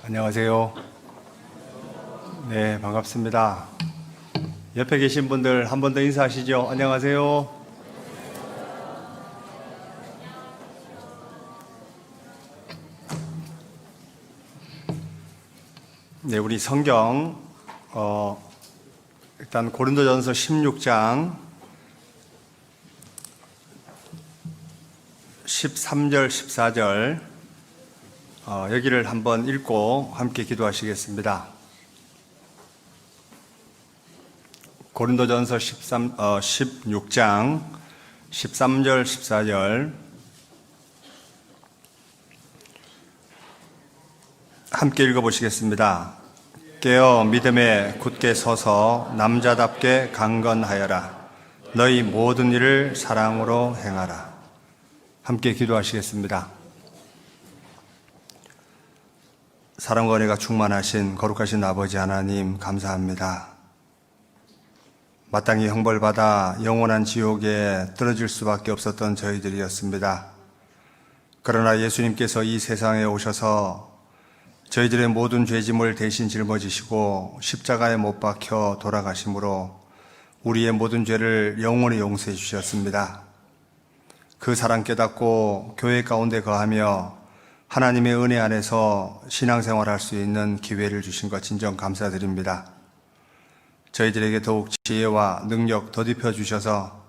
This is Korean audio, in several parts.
안녕하세요. 네, 반갑습니다. 옆에 계신 분들 한 번 더 인사하시죠. 안녕하세요. 네, 우리 성경 일단 고린도전서 16장 13절, 14절 여기를 한번 읽고 함께 기도하시겠습니다. 고린도전서 16장 13절, 14절 함께 읽어보시겠습니다. 깨어 믿음에 굳게 서서 남자답게 강건하여라. 너희 모든 일을 사랑으로 행하라. 함께 기도하시겠습니다. 사랑과 은혜가 충만하신 거룩하신 아버지 하나님 감사합니다. 마땅히 형벌받아 영원한 지옥에 떨어질 수밖에 없었던 저희들이었습니다. 그러나 예수님께서 이 세상에 오셔서 저희들의 모든 죄짐을 대신 짊어지시고 십자가에 못 박혀 돌아가심으로 우리의 모든 죄를 영원히 용서해 주셨습니다. 그 사랑 깨닫고 교회 가운데 거하며 하나님의 은혜 안에서 신앙생활할 수 있는 기회를 주신 것 진정 감사드립니다. 저희들에게 더욱 지혜와 능력 더딥혀 주셔서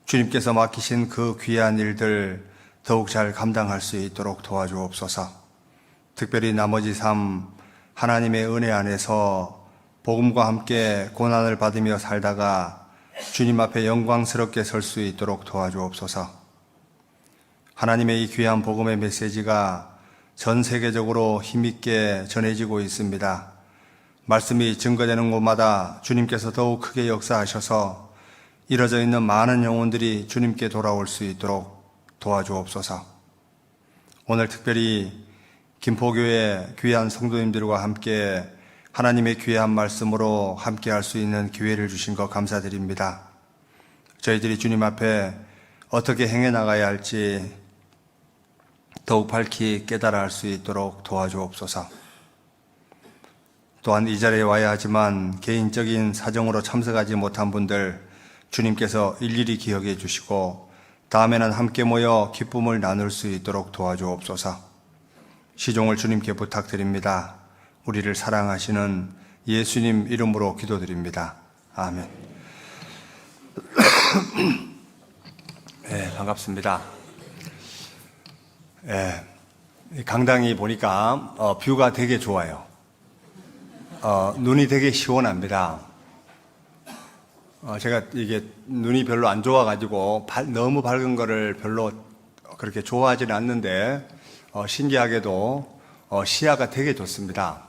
주님께서 맡기신 그 귀한 일들 더욱 잘 감당할 수 있도록 도와주옵소서. 특별히 나머지 삶 하나님의 은혜 안에서 복음과 함께 고난을 받으며 살다가 주님 앞에 영광스럽게 설 수 있도록 도와주옵소서. 하나님의 이 귀한 복음의 메시지가 전 세계적으로 힘있게 전해지고 있습니다. 말씀이 증거되는 곳마다 주님께서 더욱 크게 역사하셔서 이뤄져 있는 많은 영혼들이 주님께 돌아올 수 있도록 도와주옵소서. 오늘 특별히 김포교회 귀한 성도님들과 함께 하나님의 귀한 말씀으로 함께 할 수 있는 기회를 주신 것 감사드립니다. 저희들이 주님 앞에 어떻게 행해 나가야 할지 더욱 밝히 깨달아 할 수 있도록 도와주옵소서. 또한 이 자리에 와야 하지만 개인적인 사정으로 참석하지 못한 분들 주님께서 일일이 기억해 주시고 다음에는 함께 모여 기쁨을 나눌 수 있도록 도와주옵소서. 시종을 주님께 부탁드립니다. 우리를 사랑하시는 예수님 이름으로 기도드립니다. 아멘. 네, 반갑습니다. 네, 강당이 보니까 뷰가 되게 좋아요. 눈이 되게 시원합니다. 제가 이게 눈이 별로 안 좋아가지고 너무 밝은 거를 별로 그렇게 좋아하지는 않는데 신기하게도 시야가 되게 좋습니다.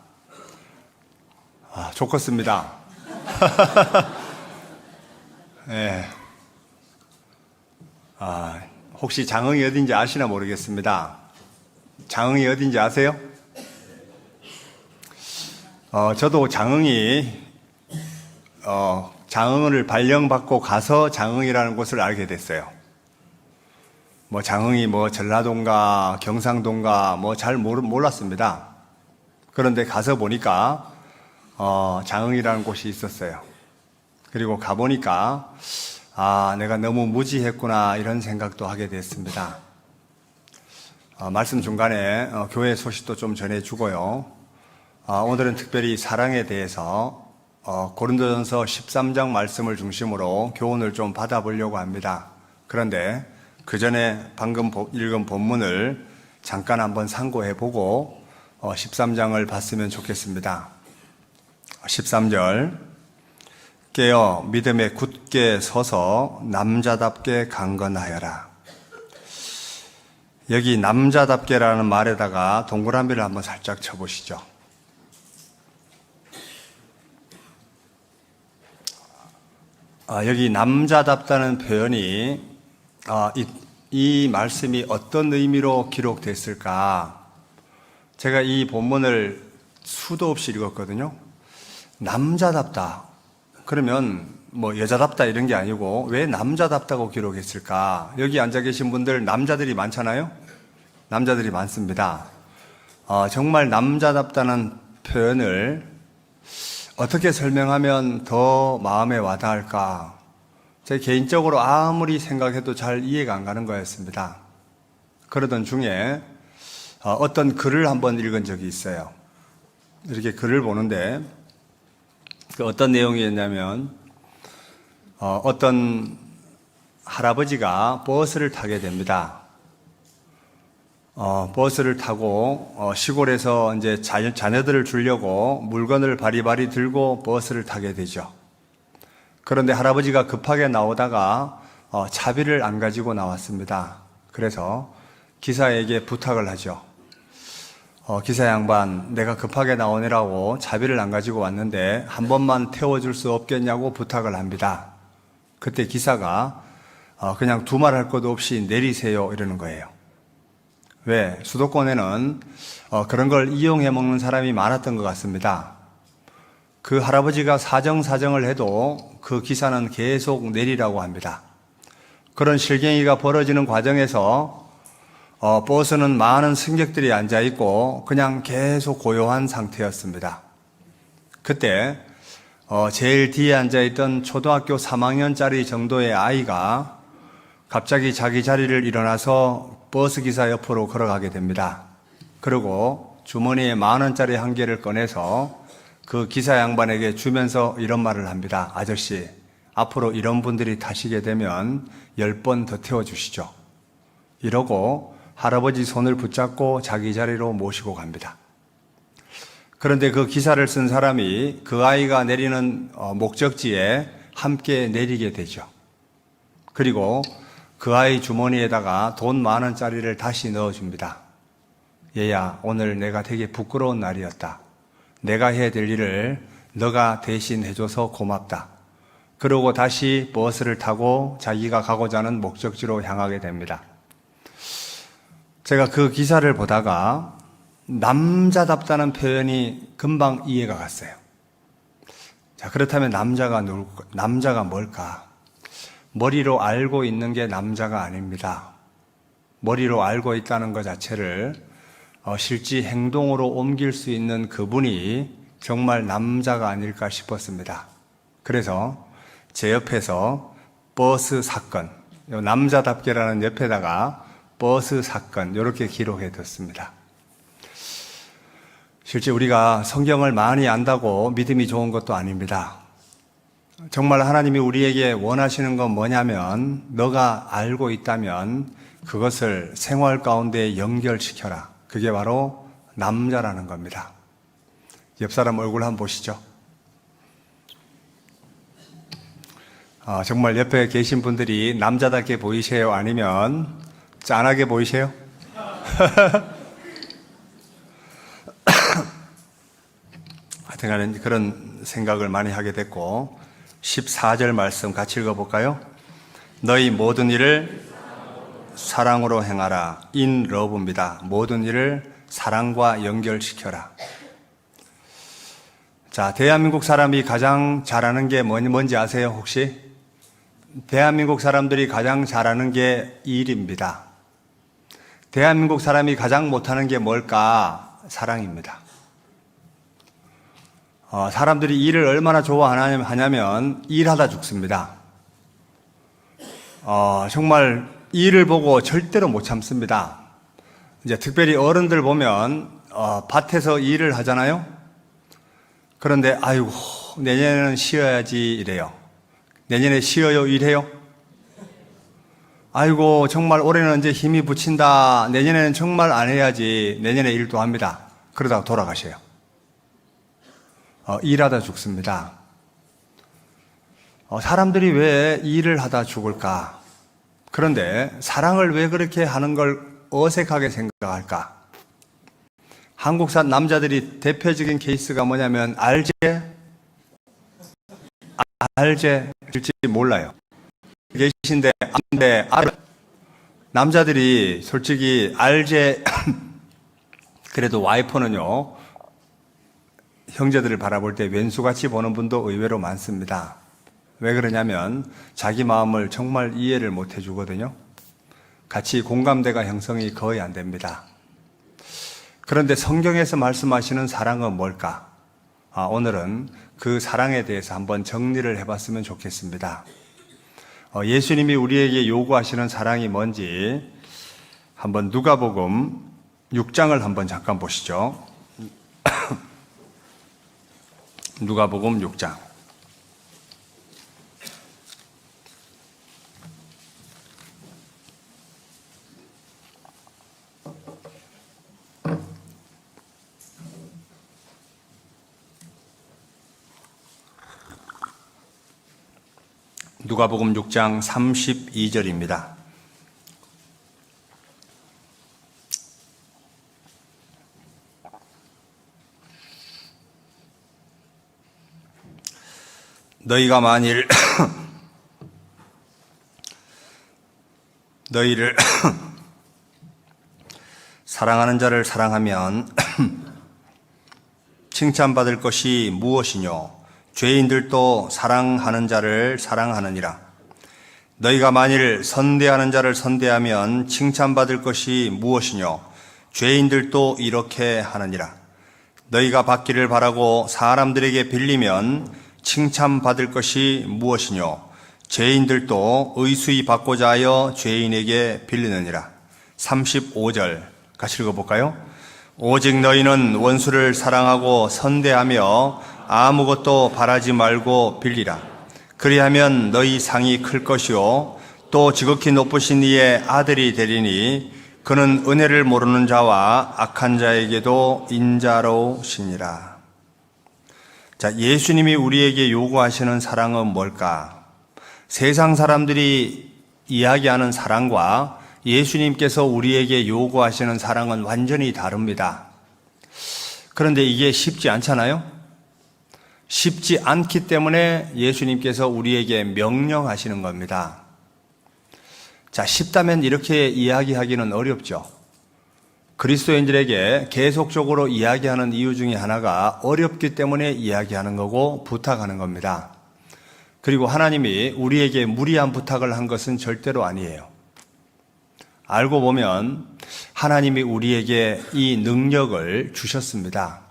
좋겠습니다. 네. 혹시 장흥이 어딘지 아시나 모르겠습니다. 장흥이 어딘지 아세요? 저도 장흥이 장흥을 발령받고 가서 장흥이라는 곳을 알게 됐어요. 장흥이 전라도인가 경상도인가 잘 몰랐습니다. 그런데 가서 보니까 장흥이라는 곳이 있었어요. 그리고 가보니까 내가 너무 무지했구나 이런 생각도 하게 됐습니다. 말씀 중간에 교회 소식도 좀 전해주고요. 오늘은 특별히 사랑에 대해서 고린도전서 13장 말씀을 중심으로 교훈을 좀 받아보려고 합니다. 그런데 그 전에 방금 읽은 본문을 잠깐 한번 상고해보고 13장을 봤으면 좋겠습니다. 13절 깨어 믿음에 굳게 서서 남자답게 강건하여라. 여기 남자답게라는 말에다가 동그라미를 한번 살짝 쳐보시죠. 여기 남자답다는 표현이 이 말씀이 어떤 의미로 기록됐을까? 제가 이 본문을 수도 없이 읽었거든요. 남자답다. 그러면 여자답다 이런 게 아니고 왜 남자답다고 기록했을까? 여기 앉아 계신 분들 남자들이 많잖아요? 남자들이 많습니다. 정말 남자답다는 표현을 어떻게 설명하면 더 마음에 와닿을까? 제 개인적으로 아무리 생각해도 잘 이해가 안 가는 거였습니다. 그러던 중에 어떤 글을 한번 읽은 적이 있어요. 이렇게 글을 보는데 어떤 내용이었냐면 어떤 할아버지가 버스를 타게 됩니다. 버스를 타고 시골에서 이제 자녀들을 주려고 물건을 바리바리 들고 버스를 타게 되죠. 그런데 할아버지가 급하게 나오다가 차비를 안 가지고 나왔습니다. 그래서 기사에게 부탁을 하죠. 기사 양반, 내가 급하게 나오느라고 차비를 안 가지고 왔는데 한 번만 태워줄 수 없겠냐고 부탁을 합니다. 그때 기사가 그냥 두말할 것도 없이 내리세요 이러는 거예요. 왜? 수도권에는 그런 걸 이용해 먹는 사람이 많았던 것 같습니다. 그 할아버지가 사정을 해도 그 기사는 계속 내리라고 합니다. 그런 실갱이가 벌어지는 과정에서 버스는 많은 승객들이 앉아있고 그냥 계속 고요한 상태였습니다. 그때 제일 뒤에 앉아있던 초등학교 3학년짜리 정도의 아이가 갑자기 자기 자리를 일어나서 버스 기사 옆으로 걸어가게 됩니다. 그리고 주머니에 10,000원짜리 한 개를 꺼내서 그 기사 양반에게 주면서 이런 말을 합니다. 아저씨, 앞으로 이런 분들이 타시게 되면 10번 더 태워주시죠. 이러고 할아버지 손을 붙잡고 자기 자리로 모시고 갑니다. 그런데 그 기사를 쓴 사람이 그 아이가 내리는 목적지에 함께 내리게 되죠. 그리고 그 아이 주머니에다가 돈 10,000원짜리를 다시 넣어줍니다. 얘야, 오늘 내가 되게 부끄러운 날이었다. 내가 해야 될 일을 너가 대신 해줘서 고맙다. 그러고 다시 버스를 타고 자기가 가고자 하는 목적지로 향하게 됩니다. 제가 그 기사를 보다가 남자답다는 표현이 금방 이해가 갔어요. 자, 그렇다면 남자가 뭘까? 머리로 알고 있는 게 남자가 아닙니다. 머리로 알고 있다는 것 자체를 실제 행동으로 옮길 수 있는 그분이 정말 남자가 아닐까 싶었습니다. 그래서 제 옆에서 버스 사건, 남자답게라는 옆에다가 버스 사건 이렇게 기록해 뒀습니다. 실제 우리가 성경을 많이 안다고 믿음이 좋은 것도 아닙니다. 정말 하나님이 우리에게 원하시는 건 뭐냐면 너가 알고 있다면 그것을 생활 가운데 연결시켜라. 그게 바로 남자라는 겁니다. 옆 사람 얼굴 한번 보시죠. 정말 옆에 계신 분들이 남자답게 보이세요? 아니면 짠하게 보이세요? 하여튼간에 그런 생각을 많이 하게 됐고 14절 말씀 같이 읽어볼까요? 너희 모든 일을 사랑으로 행하라. in love입니다. 모든 일을 사랑과 연결시켜라. 자, 대한민국 사람이 가장 잘하는 게 뭔지 아세요, 혹시? 대한민국 사람들이 가장 잘하는 게 일입니다. 대한민국 사람이 가장 못하는 게 뭘까? 사랑입니다. 사람들이 일을 얼마나 좋아하냐면 일하다 죽습니다. 정말 일을 보고 절대로 못 참습니다. 이제 특별히 어른들 보면 밭에서 일을 하잖아요. 그런데 아이고 내년에는 쉬어야지 이래요. 내년에 쉬어요 일해요? 아이고 정말 올해는 이제 힘이 붙인다. 내년에는 정말 안 해야지. 내년에 일도 합니다. 그러다가 돌아가셔요. 일하다 죽습니다. 사람들이 왜 일을 하다 죽을까? 그런데 사랑을 왜 그렇게 하는 걸 어색하게 생각할까? 한국산 남자들이 대표적인 케이스가 뭐냐면 알제 될지 몰라요. 계신데 남자들이 솔직히 알제 그래도 와이프는요 형제들을 바라볼 때 왼수같이 보는 분도 의외로 많습니다. 왜 그러냐면 자기 마음을 정말 이해를 못 해주거든요. 같이 공감대가 형성이 거의 안 됩니다. 그런데 성경에서 말씀하시는 사랑은 뭘까? 오늘은 그 사랑에 대해서 한번 정리를 해봤으면 좋겠습니다. 예수님이 우리에게 요구하시는 사랑이 뭔지 한번 누가복음 6장을 한번 잠깐 보시죠. 누가복음 6장. 누가복음 6장 32절입니다. 너희가 만일 너희를 사랑하는 자를 사랑하면 칭찬받을 것이 무엇이뇨? 죄인들도 사랑하는 자를 사랑하느니라. 너희가 만일 선대하는 자를 선대하면 칭찬받을 것이 무엇이뇨? 죄인들도 이렇게 하느니라. 너희가 받기를 바라고 사람들에게 빌리면 칭찬받을 것이 무엇이뇨? 죄인들도 의수히 받고자 하여 죄인에게 빌리느니라. 35절 같이 읽어볼까요? 오직 너희는 원수를 사랑하고 선대하며 아무것도 바라지 말고 빌리라. 그리하면 너희 상이 클 것이요 또 지극히 높으신 이의 아들이 되리니 그는 은혜를 모르는 자와 악한 자에게도 인자로우시니라. 자, 예수님이 우리에게 요구하시는 사랑은 뭘까? 세상 사람들이 이야기하는 사랑과 예수님께서 우리에게 요구하시는 사랑은 완전히 다릅니다. 그런데 이게 쉽지 않잖아요? 쉽지 않기 때문에 예수님께서 우리에게 명령하시는 겁니다. 자, 쉽다면 이렇게 이야기하기는 어렵죠. 그리스도인들에게 계속적으로 이야기하는 이유 중에 하나가 어렵기 때문에 이야기하는 거고 부탁하는 겁니다. 그리고 하나님이 우리에게 무리한 부탁을 한 것은 절대로 아니에요. 알고 보면 하나님이 우리에게 이 능력을 주셨습니다.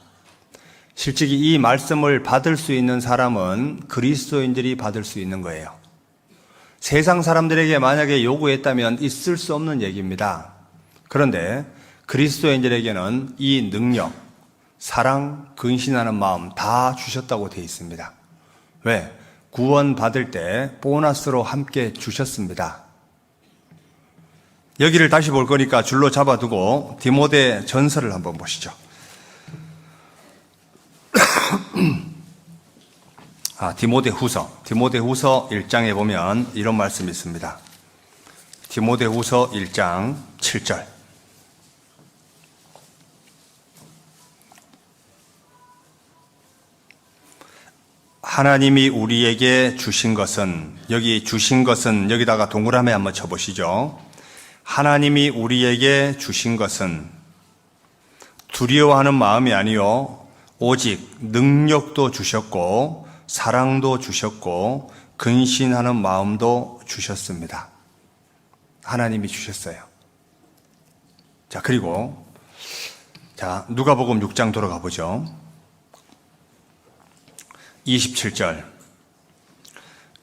실제로 이 말씀을 받을 수 있는 사람은 그리스도인들이 받을 수 있는 거예요. 세상 사람들에게 만약에 요구했다면 있을 수 없는 얘기입니다. 그런데 그리스도인들에게는 이 능력, 사랑, 근신하는 마음 다 주셨다고 되어 있습니다. 왜? 구원 받을 때 보너스로 함께 주셨습니다. 여기를 다시 볼 거니까 줄로 잡아두고 디모데 전서를 한번 보시죠. 디모데 후서 1장에 보면 이런 말씀이 있습니다. 디모데 후서 1장 7절. 하나님이 우리에게 주신 것은, 여기 주신 것은 여기다가 동그라미 한번 쳐보시죠. 하나님이 우리에게 주신 것은 두려워하는 마음이 아니요 오직 능력도 주셨고 사랑도 주셨고 근신하는 마음도 주셨습니다. 하나님이 주셨어요. 자, 그리고 누가복음 6장 돌아가 보죠. 27절.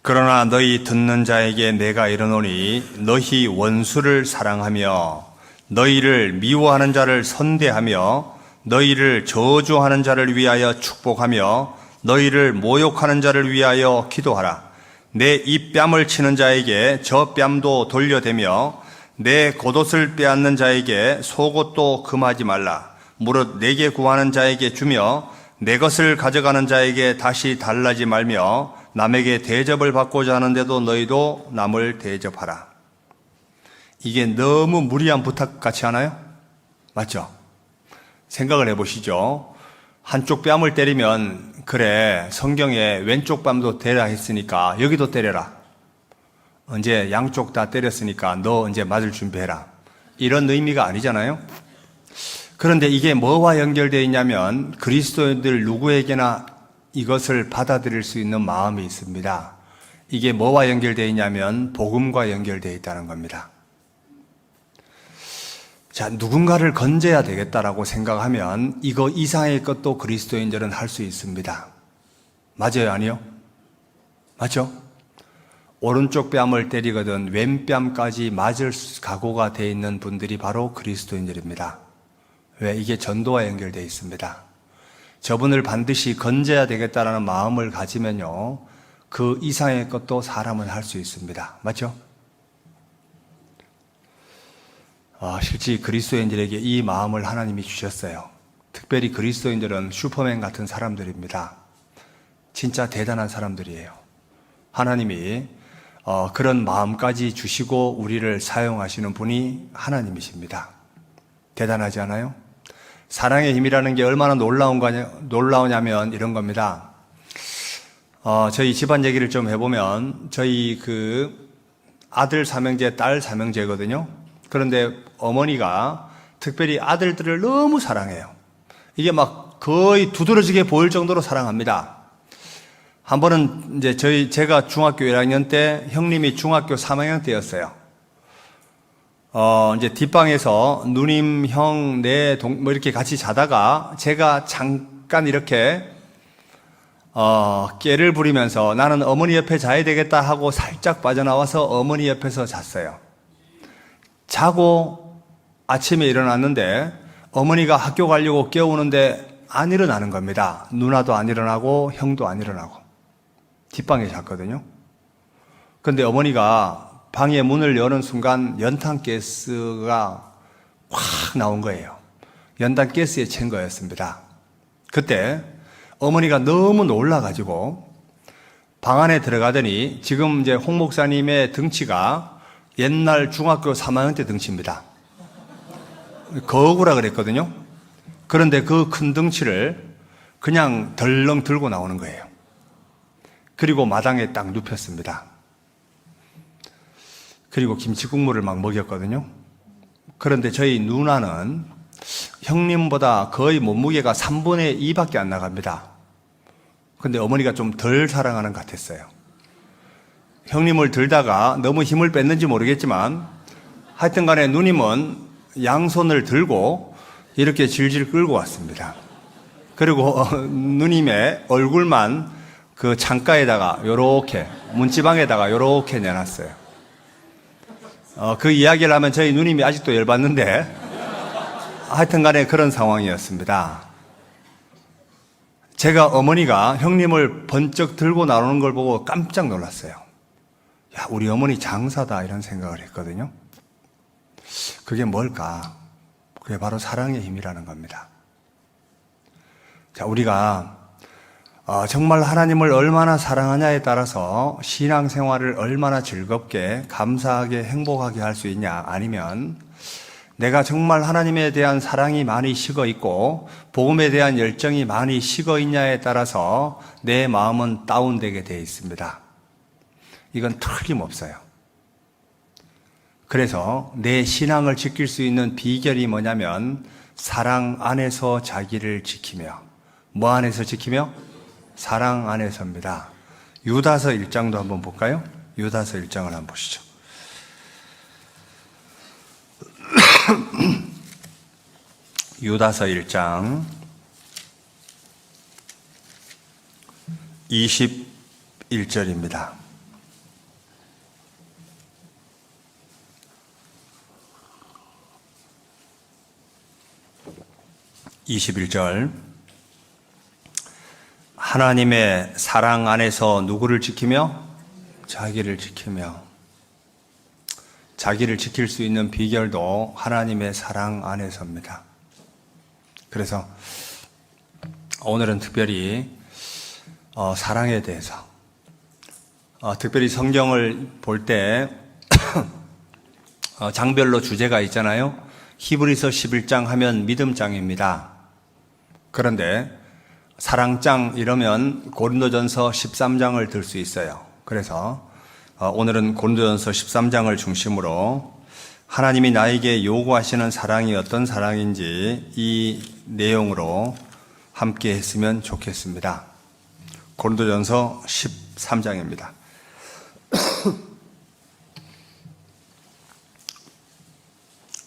그러나 너희 듣는 자에게 내가 이르노니 너희 원수를 사랑하며 너희를 미워하는 자를 선대하며 너희를 저주하는 자를 위하여 축복하며 너희를 모욕하는 자를 위하여 기도하라. 내 입뺨을 치는 자에게 저 뺨도 돌려대며 내 겉옷을 빼앗는 자에게 속옷도 금하지 말라. 무릇 내게 구하는 자에게 주며 내 것을 가져가는 자에게 다시 달라지 말며 남에게 대접을 받고자 하는데도 너희도 남을 대접하라. 이게 너무 무리한 부탁 같지 않아요? 맞죠? 생각을 해보시죠. 한쪽 뺨을 때리면 그래 성경에 왼쪽 뺨도 때려 했으니까 여기도 때려라. 이제 양쪽 다 때렸으니까 너 이제 맞을 준비해라. 이런 의미가 아니잖아요. 그런데 이게 뭐와 연결되어 있냐면 그리스도인들 누구에게나 이것을 받아들일 수 있는 마음이 있습니다. 이게 뭐와 연결되어 있냐면 복음과 연결되어 있다는 겁니다. 자, 누군가를 건져야 되겠다라고 생각하면 이거 이상의 것도 그리스도인들은 할 수 있습니다. 맞아요, 아니요? 맞죠? 오른쪽 뺨을 때리거든 왼뺨까지 맞을 각오가 되어 있는 분들이 바로 그리스도인들입니다. 왜? 이게 전도와 연결되어 있습니다. 저분을 반드시 건져야 되겠다라는 마음을 가지면요, 그 이상의 것도 사람은 할 수 있습니다. 맞죠? 실제 그리스도인들에게 이 마음을 하나님이 주셨어요. 특별히 그리스도인들은 슈퍼맨 같은 사람들입니다. 진짜 대단한 사람들이에요. 하나님이 그런 마음까지 주시고 우리를 사용하시는 분이 하나님이십니다. 대단하지 않아요? 사랑의 힘이라는 게 얼마나 놀라우냐면 이런 겁니다. 저희 집안 얘기를 좀 해보면 저희 그 아들 삼형제, 딸 삼형제거든요. 그런데 어머니가 특별히 아들들을 너무 사랑해요. 이게 막 거의 두드러지게 보일 정도로 사랑합니다. 한 번은 이제 제가 중학교 1학년 때 형님이 중학교 3학년 때였어요. 이제 뒷방에서 누님, 형, 뭐 이렇게 같이 자다가 제가 잠깐 이렇게 깨를 부리면서 나는 어머니 옆에 자야 되겠다 하고 살짝 빠져나와서 어머니 옆에서 잤어요. 자고 아침에 일어났는데 어머니가 학교 가려고 깨우는데 안 일어나는 겁니다. 누나도 안 일어나고 형도 안 일어나고 뒷방에 잤거든요. 그런데 어머니가 방의 문을 여는 순간 연탄가스가 확 나온 거예요. 연탄가스에 챈 거였습니다. 그때 어머니가 너무 놀라가지고 방 안에 들어가더니 지금 이제 홍 목사님의 등치가 옛날 중학교 3학년 때 등치입니다. 거구라 그랬거든요. 그런데 그 큰 등치를 그냥 덜렁 들고 나오는 거예요. 그리고 마당에 딱 눕혔습니다. 그리고 김치 국물을 막 먹였거든요. 그런데 저희 누나는 형님보다 거의 몸무게가 3분의 2밖에 안 나갑니다. 근데 어머니가 좀 덜 사랑하는 것 같았어요. 형님을 들다가 너무 힘을 뺐는지 모르겠지만 하여튼 간에 누님은 양손을 들고 이렇게 질질 끌고 왔습니다. 그리고 누님의 얼굴만 그 창가에다가 요렇게 문지방에다가 요렇게 내놨어요. 그 이야기를 하면 저희 누님이 아직도 열받는데 하여튼 간에 그런 상황이었습니다. 제가 어머니가 형님을 번쩍 들고 나오는 걸 보고 깜짝 놀랐어요. 야, 우리 어머니 장사다 이런 생각을 했거든요. 그게 뭘까? 그게 바로 사랑의 힘이라는 겁니다. 자, 우리가 정말 하나님을 얼마나 사랑하냐에 따라서 신앙생활을 얼마나 즐겁게 감사하게 행복하게 할 수 있냐, 아니면 내가 정말 하나님에 대한 사랑이 많이 식어 있고 복음에 대한 열정이 많이 식어 있냐에 따라서 내 마음은 다운되게 되어 있습니다. 이건 틀림없어요. 그래서 내 신앙을 지킬 수 있는 비결이 뭐냐면 사랑 안에서 자기를 지키며, 뭐 안에서 지키며? 사랑 안에서입니다. 유다서 1장도 한번 볼까요? 유다서 1장을 한번 보시죠. 유다서 1장 21절입니다. 하나님의 사랑 안에서 누구를 지키며? 자기를 지키며. 자기를 지킬 수 있는 비결도 하나님의 사랑 안에서입니다. 그래서 오늘은 특별히 사랑에 대해서, 특별히 성경을 볼 때 장별로 주제가 있잖아요. 히브리서 11장 하면 믿음장입니다. 그런데 사랑장 이러면 고린도전서 13장을 들 수 있어요. 그래서 오늘은 고린도전서 13장을 중심으로 하나님이 나에게 요구하시는 사랑이 어떤 사랑인지 이 내용으로 함께 했으면 좋겠습니다. 고린도전서 13장입니다.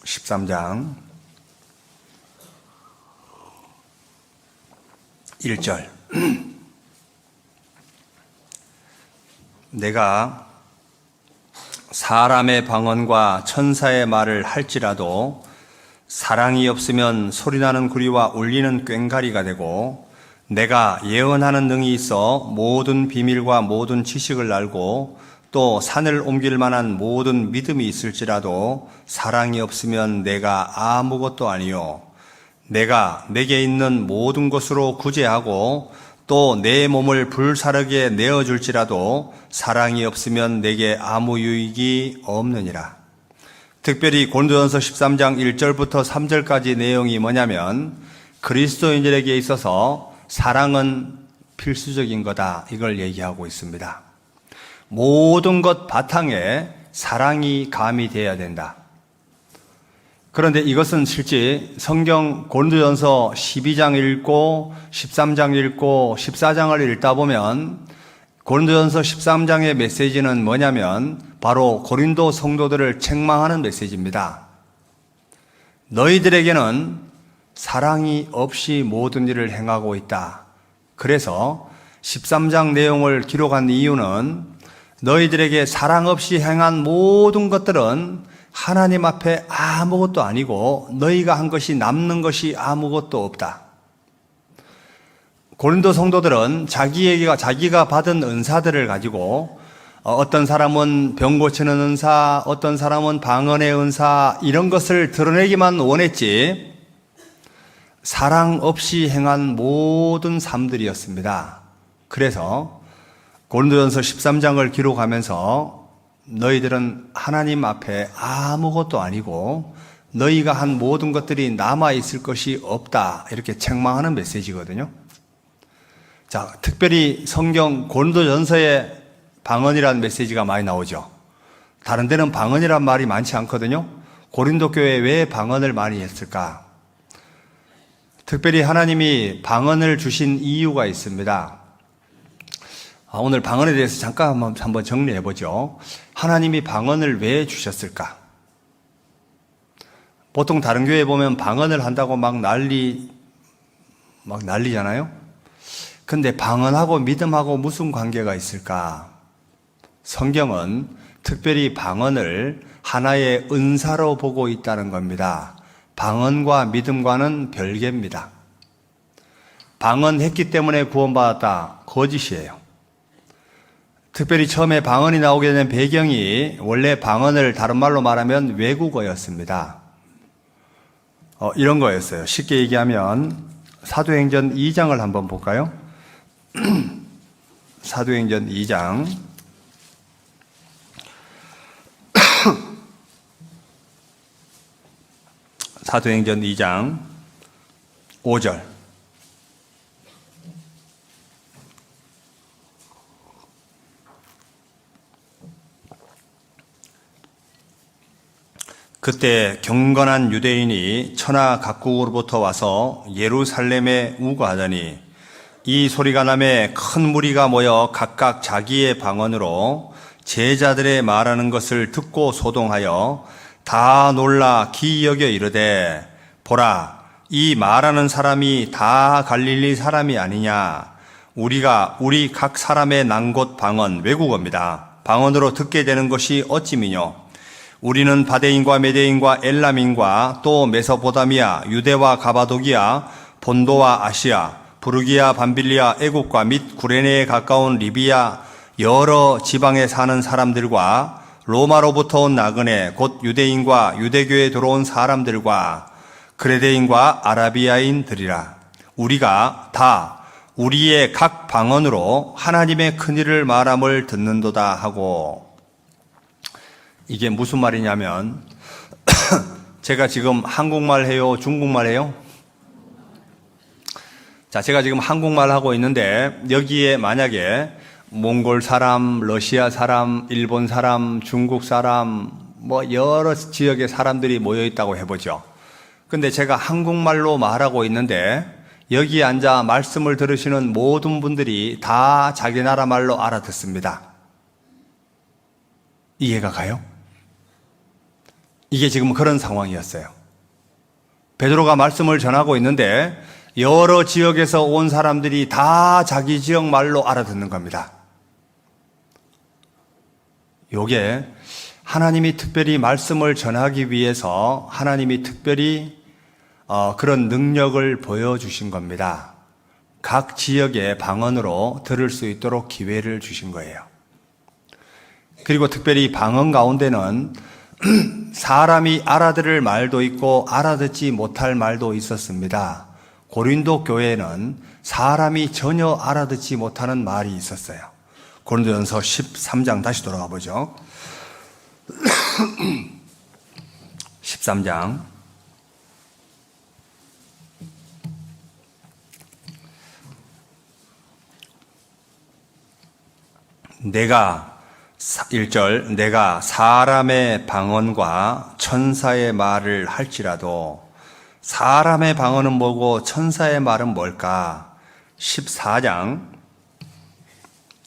13 13장 1절. 내가 사람의 방언과 천사의 말을 할지라도 사랑이 없으면 소리나는 구리와 울리는 꽹과리가 되고, 내가 예언하는 능이 있어 모든 비밀과 모든 지식을 알고 또 산을 옮길 만한 모든 믿음이 있을지라도 사랑이 없으면 내가 아무것도 아니요, 내가 내게 있는 모든 것으로 구제하고 또 내 몸을 불사르게 내어줄지라도 사랑이 없으면 내게 아무 유익이 없느니라. 특별히 고린도전서 13장 1절부터 3절까지 내용이 뭐냐면, 그리스도인들에게 있어서 사랑은 필수적인 거다, 이걸 얘기하고 있습니다. 모든 것 바탕에 사랑이 가미되어야 된다. 그런데 이것은 실제 성경 고린도전서 12장 읽고 13장 읽고 14장을 읽다 보면 고린도전서 13장의 메시지는 뭐냐면 바로 고린도 성도들을 책망하는 메시지입니다. 너희들에게는 사랑이 없이 모든 일을 행하고 있다. 그래서 13장 내용을 기록한 이유는 너희들에게 사랑 없이 행한 모든 것들은 하나님 앞에 아무것도 아니고 너희가 한 것이 남는 것이 아무것도 없다. 고린도 성도들은 자기가 받은 은사들을 가지고 어떤 사람은 병 고치는 은사, 어떤 사람은 방언의 은사, 이런 것을 드러내기만 원했지 사랑 없이 행한 모든 삶들이었습니다. 그래서 고린도전서 13장을 기록하면서 너희들은 하나님 앞에 아무것도 아니고 너희가 한 모든 것들이 남아있을 것이 없다, 이렇게 책망하는 메시지거든요. 자, 특별히 성경 고린도전서에 방언이라는 메시지가 많이 나오죠. 다른 데는 방언이란 말이 많지 않거든요. 고린도 교회에 왜 방언을 많이 했을까? 특별히 하나님이 방언을 주신 이유가 있습니다. 오늘 방언에 대해서 잠깐 한번 정리해 보죠. 하나님이 방언을 왜 주셨을까? 보통 다른 교회에 보면 방언을 한다고 막 난리잖아요. 근데 방언하고 믿음하고 무슨 관계가 있을까? 성경은 특별히 방언을 하나의 은사로 보고 있다는 겁니다. 방언과 믿음과는 별개입니다. 방언했기 때문에 구원받았다, 거짓이에요. 특별히 처음에 방언이 나오게 된 배경이 원래 방언을 다른 말로 말하면 외국어였습니다. 이런 거였어요. 쉽게 얘기하면 사도행전 2장을 한번 볼까요? 사도행전 2장 사도행전 2장 5절. 그때 경건한 유대인이 천하 각국으로부터 와서 예루살렘에 우거하더니 이 소리가 나매 큰 무리가 모여 각각 자기의 방언으로 제자들의 말하는 것을 듣고 소동하여 다 놀라 기이 여겨 이르되, 보라, 이 말하는 사람이 다 갈릴리 사람이 아니냐? 우리 각 사람의 난 곳 방언, 외국어입니다. 방언으로 듣게 되는 것이 어찌미뇨? 우리는 바데인과 메데인과 엘람인과 또 메소포타미아, 유대와 가바도기아, 본도와 아시아, 부르기아, 밤빌리아, 애국과 및 구레네에 가까운 리비아 여러 지방에 사는 사람들과 로마로부터 온 나그네 곧 유대인과 유대교에 들어온 사람들과 그레데인과 아라비아인들이라. 우리가 다 우리의 각 방언으로 하나님의 큰일을 말함을 듣는도다 하고. 이게 무슨 말이냐면 제가 지금 한국말 해요, 중국말 해요? 자, 제가 지금 한국말 하고 있는데 여기에 만약에 몽골 사람, 러시아 사람, 일본 사람, 중국 사람, 여러 지역의 사람들이 모여 있다고 해보죠. 근데 제가 한국말로 말하고 있는데 여기에 앉아 말씀을 들으시는 모든 분들이 다 자기 나라 말로 알아듣습니다. 이해가 가요? 이게 지금 그런 상황이었어요. 베드로가 말씀을 전하고 있는데 여러 지역에서 온 사람들이 다 자기 지역 말로 알아듣는 겁니다. 요게 하나님이 특별히 말씀을 전하기 위해서 하나님이 특별히 그런 능력을 보여주신 겁니다. 각 지역의 방언으로 들을 수 있도록 기회를 주신 거예요. 그리고 특별히 방언 가운데는 사람이 알아들을 말도 있고 알아듣지 못할 말도 있었습니다. 고린도 교회에는 사람이 전혀 알아듣지 못하는 말이 있었어요. 고린도전서 13장 다시 돌아가 보죠. 13장 내가 1절 내가 사람의 방언과 천사의 말을 할지라도 사람의 방언은 뭐고 천사의 말은 뭘까? 14장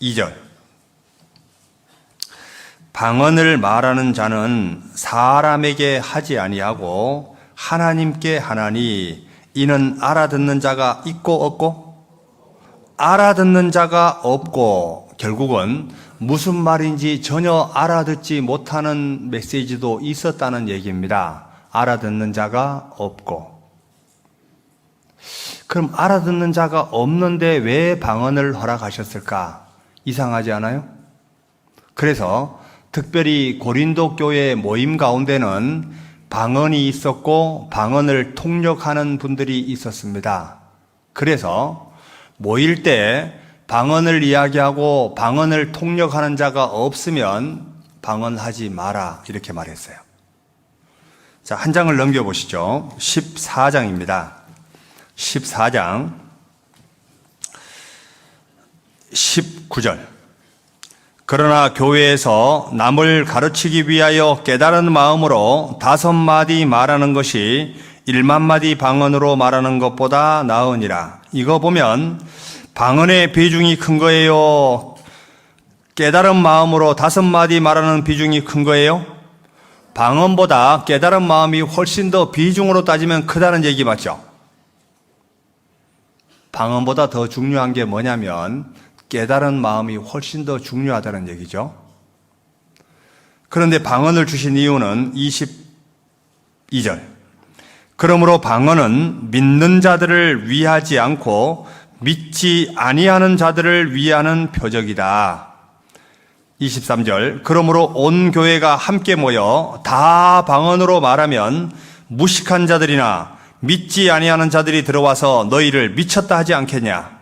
2절 방언을 말하는 자는 사람에게 하지 아니하고 하나님께 하나니 이는 알아듣는 자가 있고 없고 알아듣는 자가 없고 결국은 무슨 말인지 전혀 알아듣지 못하는 메시지도 있었다는 얘기입니다. 알아듣는 자가 없고. 그럼 알아듣는 자가 없는데 왜 방언을 허락하셨을까? 이상하지 않아요? 그래서 특별히 고린도 교회 모임 가운데는 방언이 있었고 방언을 통역하는 분들이 있었습니다. 그래서 모일 때 방언을 이야기하고 방언을 통역하는 자가 없으면 방언하지 마라 이렇게 말했어요. 자, 한 장을 넘겨보시죠. 14장입니다. 14장 19절 그러나 교회에서 남을 가르치기 위하여 깨달은 마음으로 5마디 말하는 것이 1만마디 방언으로 말하는 것보다 나으니라. 이거 보면 방언의 비중이 큰 거예요? 깨달은 마음으로 5마디 말하는 비중이 큰 거예요? 방언보다 깨달은 마음이 훨씬 더 비중으로 따지면 크다는 얘기 맞죠? 방언보다 더 중요한 게 뭐냐면 깨달은 마음이 훨씬 더 중요하다는 얘기죠. 그런데 방언을 주신 이유는 22절 그러므로 방언은 믿는 자들을 위하지 않고 믿지 아니하는 자들을 위하는 표적이다. 23절 그러므로 온 교회가 함께 모여 다 방언으로 말하면 무식한 자들이나 믿지 아니하는 자들이 들어와서 너희를 미쳤다 하지 않겠냐.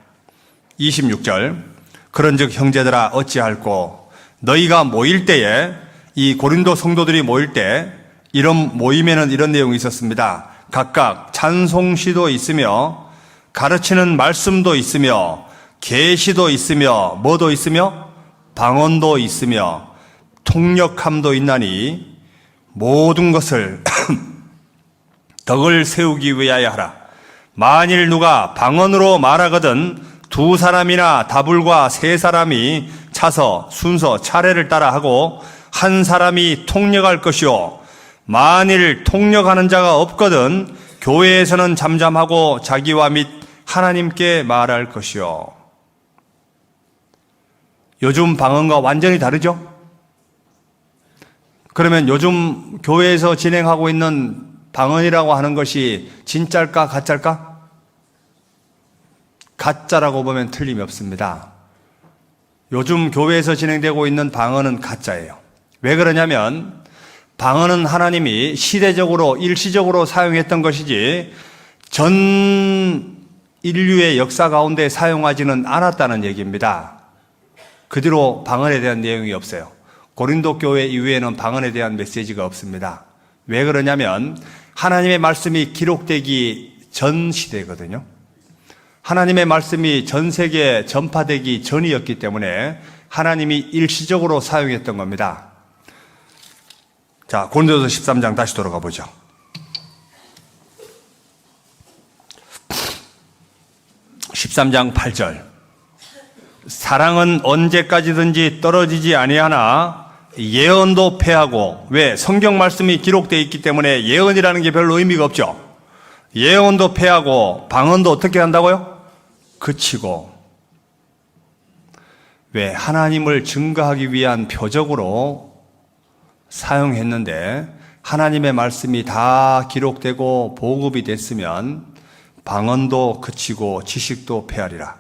26절 그런즉 형제들아 어찌할꼬 너희가 모일 때에 이 고린도 성도들이 모일 때 이런 모임에는 이런 내용이 있었습니다. 각각 찬송시도 있으며 가르치는 말씀도 있으며 계시도 있으며 뭐도 있으며 방언도 있으며 통역함도 있나니 모든 것을 덕을 세우기 위하여 하라. 만일 누가 방언으로 말하거든 2사람이나 다불과 3사람이 차서 순서 차례를 따라 하고 한 사람이 통역할 것이요 만일 통역하는 자가 없거든 교회에서는 잠잠하고 자기와 및 하나님께 말할 것이요. 요즘 방언과 완전히 다르죠? 그러면 요즘 교회에서 진행하고 있는 방언이라고 하는 것이 진짜일까 가짜일까? 가짜라고 보면 틀림이 없습니다. 요즘 교회에서 진행되고 있는 방언은 가짜예요. 왜 그러냐면 방언은 하나님이 시대적으로 일시적으로 사용했던 것이지 전 인류의 역사 가운데 사용하지는 않았다는 얘기입니다. 그 뒤로 방언에 대한 내용이 없어요. 고린도 교회 이후에는 방언에 대한 메시지가 없습니다. 왜 그러냐면 하나님의 말씀이 기록되기 전 시대거든요. 하나님의 말씀이 전 세계에 전파되기 전이었기 때문에 하나님이 일시적으로 사용했던 겁니다. 자, 고린도서 13장 다시 돌아가 보죠. 13장 8절 사랑은 언제까지든지 떨어지지 아니하나 예언도 패하고 왜? 성경 말씀이 기록되어 있기 때문에 예언이라는 게 별로 의미가 없죠. 예언도 패하고 방언도 어떻게 한다고요? 그치고. 왜? 하나님을 증거하기 위한 표적으로 사용했는데 하나님의 말씀이 다 기록되고 보급이 됐으면 방언도 그치고 지식도 패하리라.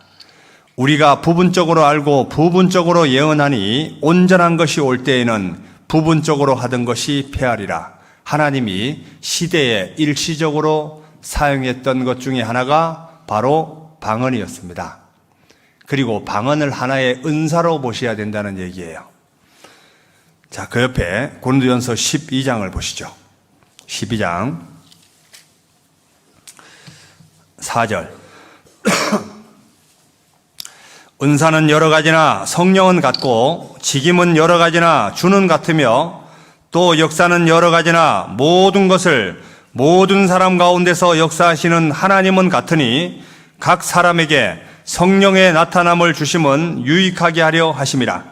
우리가 부분적으로 알고 부분적으로 예언하니 온전한 것이 올 때에는 부분적으로 하던 것이 패하리라. 하나님이 시대에 일시적으로 사용했던 것 중에 하나가 바로 방언이었습니다. 그리고 방언을 하나의 은사로 보셔야 된다는 얘기예요. 자, 그 옆에 고린도전서 12장을 보시죠. 12장 4절. 은사는 여러 가지나 성령은 같고 직임은 여러 가지나 주는 같으며 또 역사는 여러 가지나 모든 것을 모든 사람 가운데서 역사하시는 하나님은 같으니 각 사람에게 성령의 나타남을 주심은 유익하게 하려 하심이라.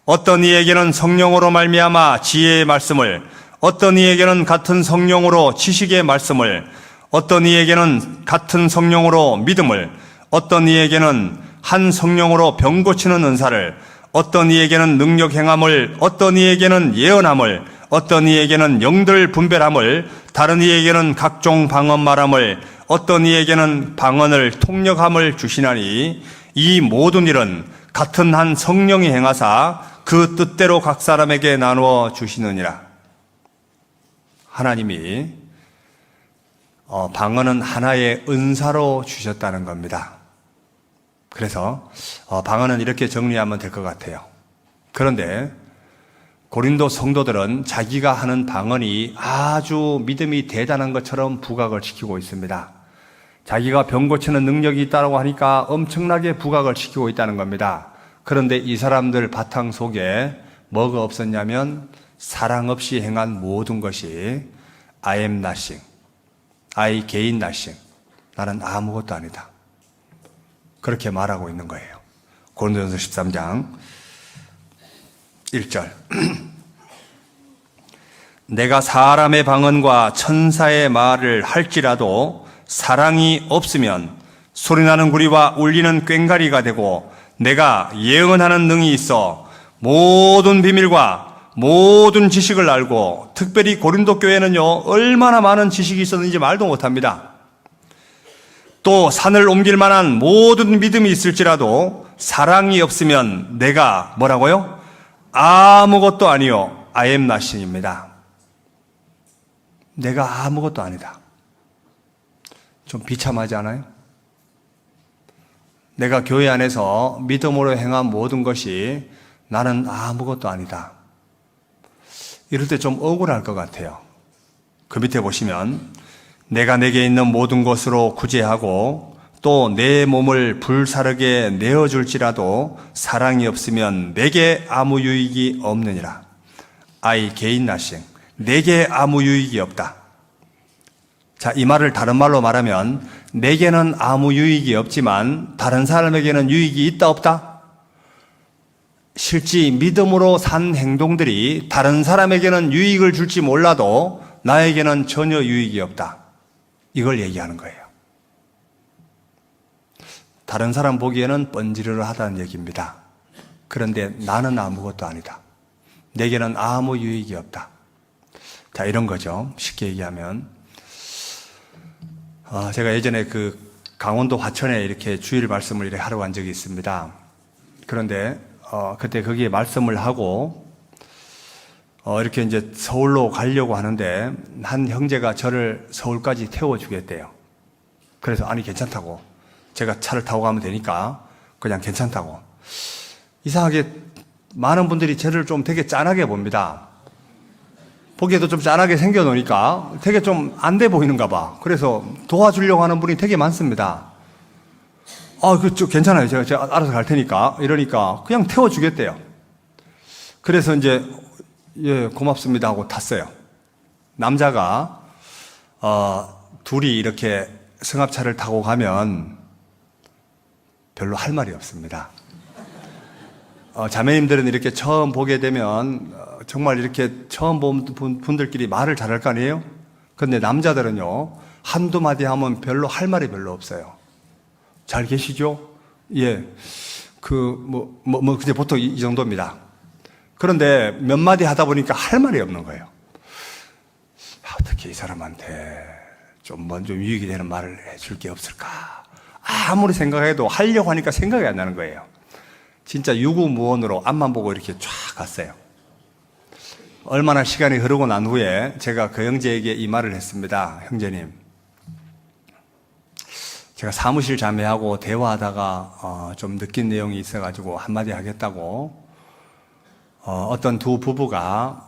어떤 이에게는 성령으로 말미암아 지혜의 말씀을, 어떤 이에게는 같은 성령으로 지식의 말씀을, 어떤 이에게는 같은 성령으로 믿음을, 어떤 이에게는 한 성령으로 병 고치는 은사를, 어떤 이에게는 능력 행함을, 어떤 이에게는 예언함을, 어떤 이에게는 영들 분별함을, 다른 이에게는 각종 방언 말함을, 어떤 이에게는 방언을 통역함을 주시나니 이 모든 일은 같은 한 성령이 행하사 그 뜻대로 각 사람에게 나누어 주시느니라. 하나님이 방언은 하나의 은사로 주셨다는 겁니다. 그래서 방언은 이렇게 정리하면 될 것 같아요. 그런데 고린도 성도들은 자기가 하는 방언이 아주 믿음이 대단한 것처럼 부각을 시키고 있습니다. 자기가 병 고치는 능력이 있다고 하니까 엄청나게 부각을 시키고 있다는 겁니다. 그런데 이 사람들 바탕 속에 뭐가 없었냐면 사랑 없이 행한 모든 것이 I am nothing, I gain nothing, 나는 아무것도 아니다. 그렇게 말하고 있는 거예요. 고린도전서 13장 1절. 내가 사람의 방언과 천사의 말을 할지라도 사랑이 없으면 소리나는 구리와 울리는 꽹과리가 되고, 내가 예언하는 능이 있어 모든 비밀과 모든 지식을 알고, 특별히 고린도 교회는요 얼마나 많은 지식이 있었는지 말도 못합니다. 또 산을 옮길 만한 모든 믿음이 있을지라도 사랑이 없으면 내가 뭐라고요? 아무것도 아니요, I am nothing입니다. 내가 아무것도 아니다. 좀 비참하지 않아요? 내가 교회 안에서 믿음으로 행한 모든 것이 나는 아무것도 아니다. 이럴 때 좀 억울할 것 같아요. 그 밑에 보시면 내가 내게 있는 모든 것으로 구제하고 또 내 몸을 불사르게 내어줄지라도 사랑이 없으면 내게 아무 유익이 없느니라. I gain nothing. 내게 아무 유익이 없다. 자, 이 말을 다른 말로 말하면 내게는 아무 유익이 없지만 다른 사람에게는 유익이 있다 없다? 실제 믿음으로 산 행동들이 다른 사람에게는 유익을 줄지 몰라도 나에게는 전혀 유익이 없다. 이걸 얘기하는 거예요. 다른 사람 보기에는 뻔지르르하다는 얘기입니다. 그런데 나는 아무것도 아니다. 내게는 아무 유익이 없다. 자, 이런 거죠. 쉽게 얘기하면 제가 예전에 그 강원도 화천에 이렇게 주일 말씀을 이렇게 하러 간 적이 있습니다. 그런데 그때 거기에 말씀을 하고 이렇게 이제 서울로 가려고 하는데 한 형제가 저를 서울까지 태워주겠대요. 그래서 아니 괜찮다고, 제가 차를 타고 가면 되니까 그냥 괜찮다고. 이상하게 많은 분들이 저를 좀 되게 짠하게 봅니다. 보기에도 좀 짠하게 생겨놓으니까 되게 좀 안 돼 보이는가 봐. 그래서 도와주려고 하는 분이 되게 많습니다. 괜찮아요. 제가 알아서 갈 테니까. 이러니까 그냥 태워주겠대요. 그래서 이제, 예, 고맙습니다 하고 탔어요. 남자가, 둘이 이렇게 승합차를 타고 가면 별로 할 말이 없습니다. 자매님들은 이렇게 처음 보게 되면 정말 이렇게 처음 본 분들끼리 말을 잘할 거 아니에요? 근데 남자들은요, 한두 마디 하면 별로 할 말이 별로 없어요. 잘 계시죠? 예. 그제 보통 이 정도입니다. 그런데 몇 마디 하다 보니까 할 말이 없는 거예요. 어떻게 이 사람한테 좀 먼저 유익이 되는 말을 해줄 게 없을까? 아무리 생각해도 하려고 하니까 생각이 안 나는 거예요. 진짜 유구무원으로 앞만 보고 이렇게 쫙 갔어요. 얼마나 시간이 흐르고 난 후에 제가 그 형제에게 이 말을 했습니다. 형제님, 제가 사무실 자매하고 대화하다가 좀 느낀 내용이 있어가지고 한마디 하겠다고 어떤 두 부부가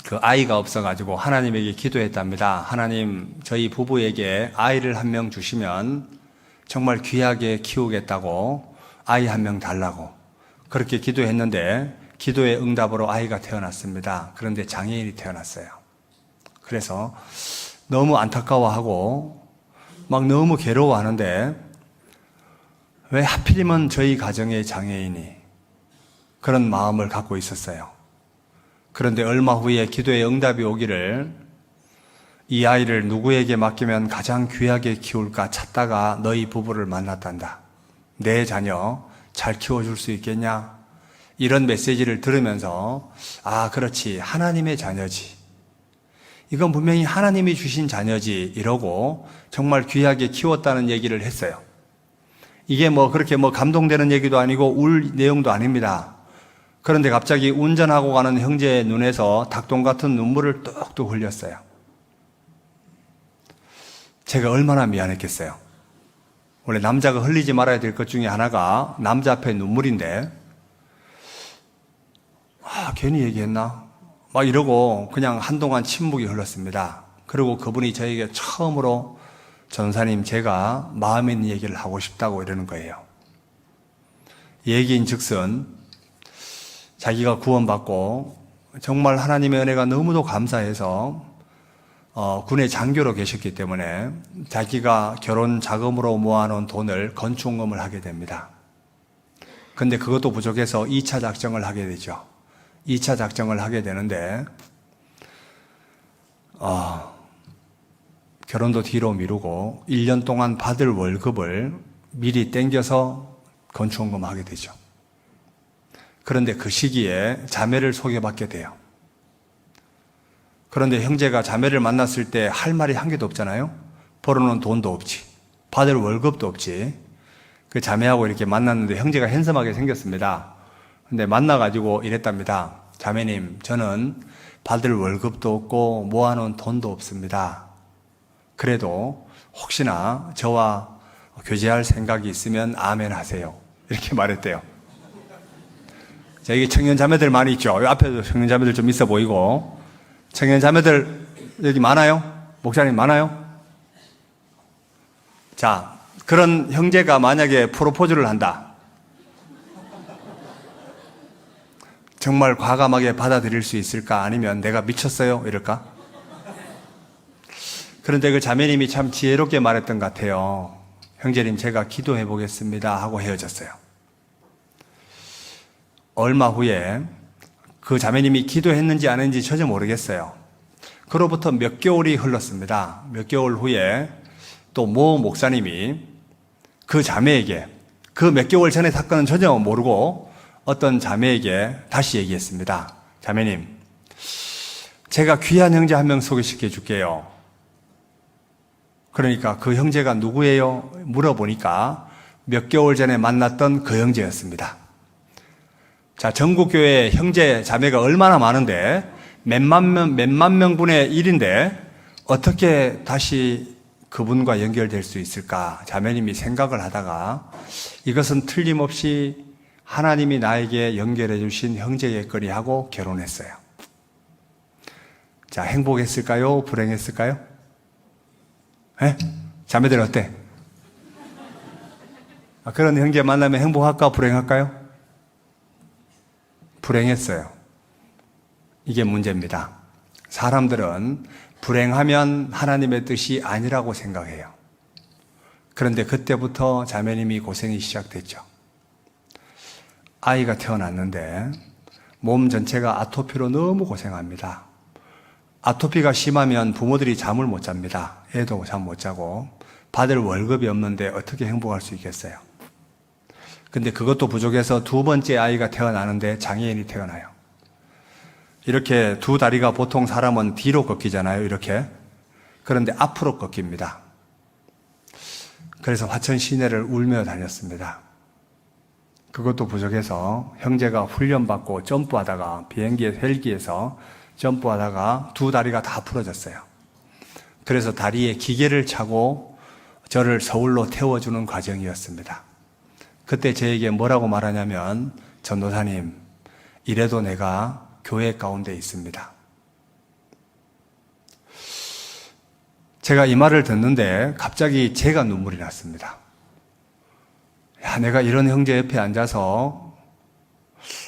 그 아이가 없어가지고 하나님에게 기도했답니다. 하나님, 저희 부부에게 아이를 한 명 주시면 정말 귀하게 키우겠다고 아이 한 명 달라고 그렇게 기도했는데 기도의 응답으로 아이가 태어났습니다. 그런데 장애인이 태어났어요. 그래서 너무 안타까워하고 막 너무 괴로워하는데 왜 하필이면 저희 가정의 장애인이 그런 마음을 갖고 있었어요. 그런데 얼마 후에 기도의 응답이 오기를 이 아이를 누구에게 맡기면 가장 귀하게 키울까 찾다가 너희 부부를 만났단다. 내 자녀 잘 키워줄 수 있겠냐? 이런 메시지를 들으면서 그렇지, 하나님의 자녀지. 이건 분명히 하나님이 주신 자녀지 이러고 정말 귀하게 키웠다는 얘기를 했어요. 이게 그렇게 감동되는 얘기도 아니고 울 내용도 아닙니다. 그런데 갑자기 운전하고 가는 형제의 눈에서 닭똥 같은 눈물을 뚝뚝 흘렸어요. 제가 얼마나 미안했겠어요. 원래 남자가 흘리지 말아야 될 것 중에 하나가 남자 앞에 눈물인데 괜히 얘기했나? 막 이러고 그냥 한동안 침묵이 흘렀습니다. 그리고 그분이 저에게 처음으로 전사님, 제가 마음에 있는 얘기를 하고 싶다고 이러는 거예요. 얘기인 즉슨 자기가 구원받고 정말 하나님의 은혜가 너무도 감사해서 군의 장교로 계셨기 때문에 자기가 결혼 자금으로 모아놓은 돈을 건축금을 하게 됩니다. 근데 그것도 부족해서 2차 작정을 하게 되죠. 2차 작정을 하게 되는데 결혼도 뒤로 미루고 1년 동안 받을 월급을 미리 땡겨서 건축금 하게 되죠. 그런데 그 시기에 자매를 소개받게 돼요. 그런데 형제가 자매를 만났을 때 할 말이 한 개도 없잖아요. 벌어놓은 돈도 없지, 받을 월급도 없지. 그 자매하고 이렇게 만났는데 형제가 핸섬하게 생겼습니다. 근데 만나가지고 이랬답니다. 자매님, 저는 받을 월급도 없고 모아놓은 돈도 없습니다. 그래도 혹시나 저와 교제할 생각이 있으면 아멘 하세요. 이렇게 말했대요. 자, 이게 청년 자매들 많이 있죠. 이 앞에도 청년 자매들 좀 있어 보이고. 청년 자매들 여기 많아요? 목사님 많아요? 자, 그런 형제가 만약에 프로포즈를 한다. 정말 과감하게 받아들일 수 있을까? 아니면 내가 미쳤어요? 이럴까? 그런데 그 자매님이 참 지혜롭게 말했던 것 같아요. 형제님, 제가 기도해 보겠습니다 하고 헤어졌어요. 얼마 후에 그 자매님이 기도했는지 안 했는지 전혀 모르겠어요. 그로부터 몇 개월이 흘렀습니다. 몇 개월 후에 또 모 목사님이 그 자매에게, 그 몇 개월 전에 사건은 전혀 모르고 어떤 자매에게 다시 얘기했습니다. 자매님, 제가 귀한 형제 한 명 소개시켜 줄게요. 그러니까 그 형제가 누구예요? 물어보니까 몇 개월 전에 만났던 그 형제였습니다. 자, 전국교회 형제 자매가 얼마나 많은데 몇만 명분의 일인데 어떻게 다시 그분과 연결될 수 있을까? 자매님이 생각을 하다가 이것은 틀림없이 하나님이 나에게 연결해 주신 형제겠거니 하고 결혼했어요. 자, 행복했을까요? 불행했을까요? 에? 자매들 어때? 그런 형제 만나면 행복할까? 불행할까요? 불행했어요. 이게 문제입니다. 사람들은 불행하면 하나님의 뜻이 아니라고 생각해요. 그런데 그때부터 자매님이 고생이 시작됐죠. 아이가 태어났는데 몸 전체가 아토피로 너무 고생합니다. 아토피가 심하면 부모들이 잠을 못 잡니다. 애도 잠 못 자고. 받을 월급이 없는데 어떻게 행복할 수 있겠어요? 근데 그것도 부족해서 두 번째 아이가 태어나는데 장애인이 태어나요. 이렇게 두 다리가 보통 사람은 뒤로 꺾이잖아요, 이렇게. 그런데 앞으로 꺾입니다. 그래서 화천 시내를 울며 다녔습니다. 그것도 부족해서 형제가 훈련받고 점프하다가 헬기에서 점프하다가 두 다리가 다 부러졌어요. 그래서 다리에 기계를 차고 저를 서울로 태워주는 과정이었습니다. 그때 저에게 뭐라고 말하냐면, 전도사님, 이래도 내가 교회 가운데 있습니다. 제가 이 말을 듣는데 갑자기 제가 눈물이 났습니다. 야, 내가 이런 형제 옆에 앉아서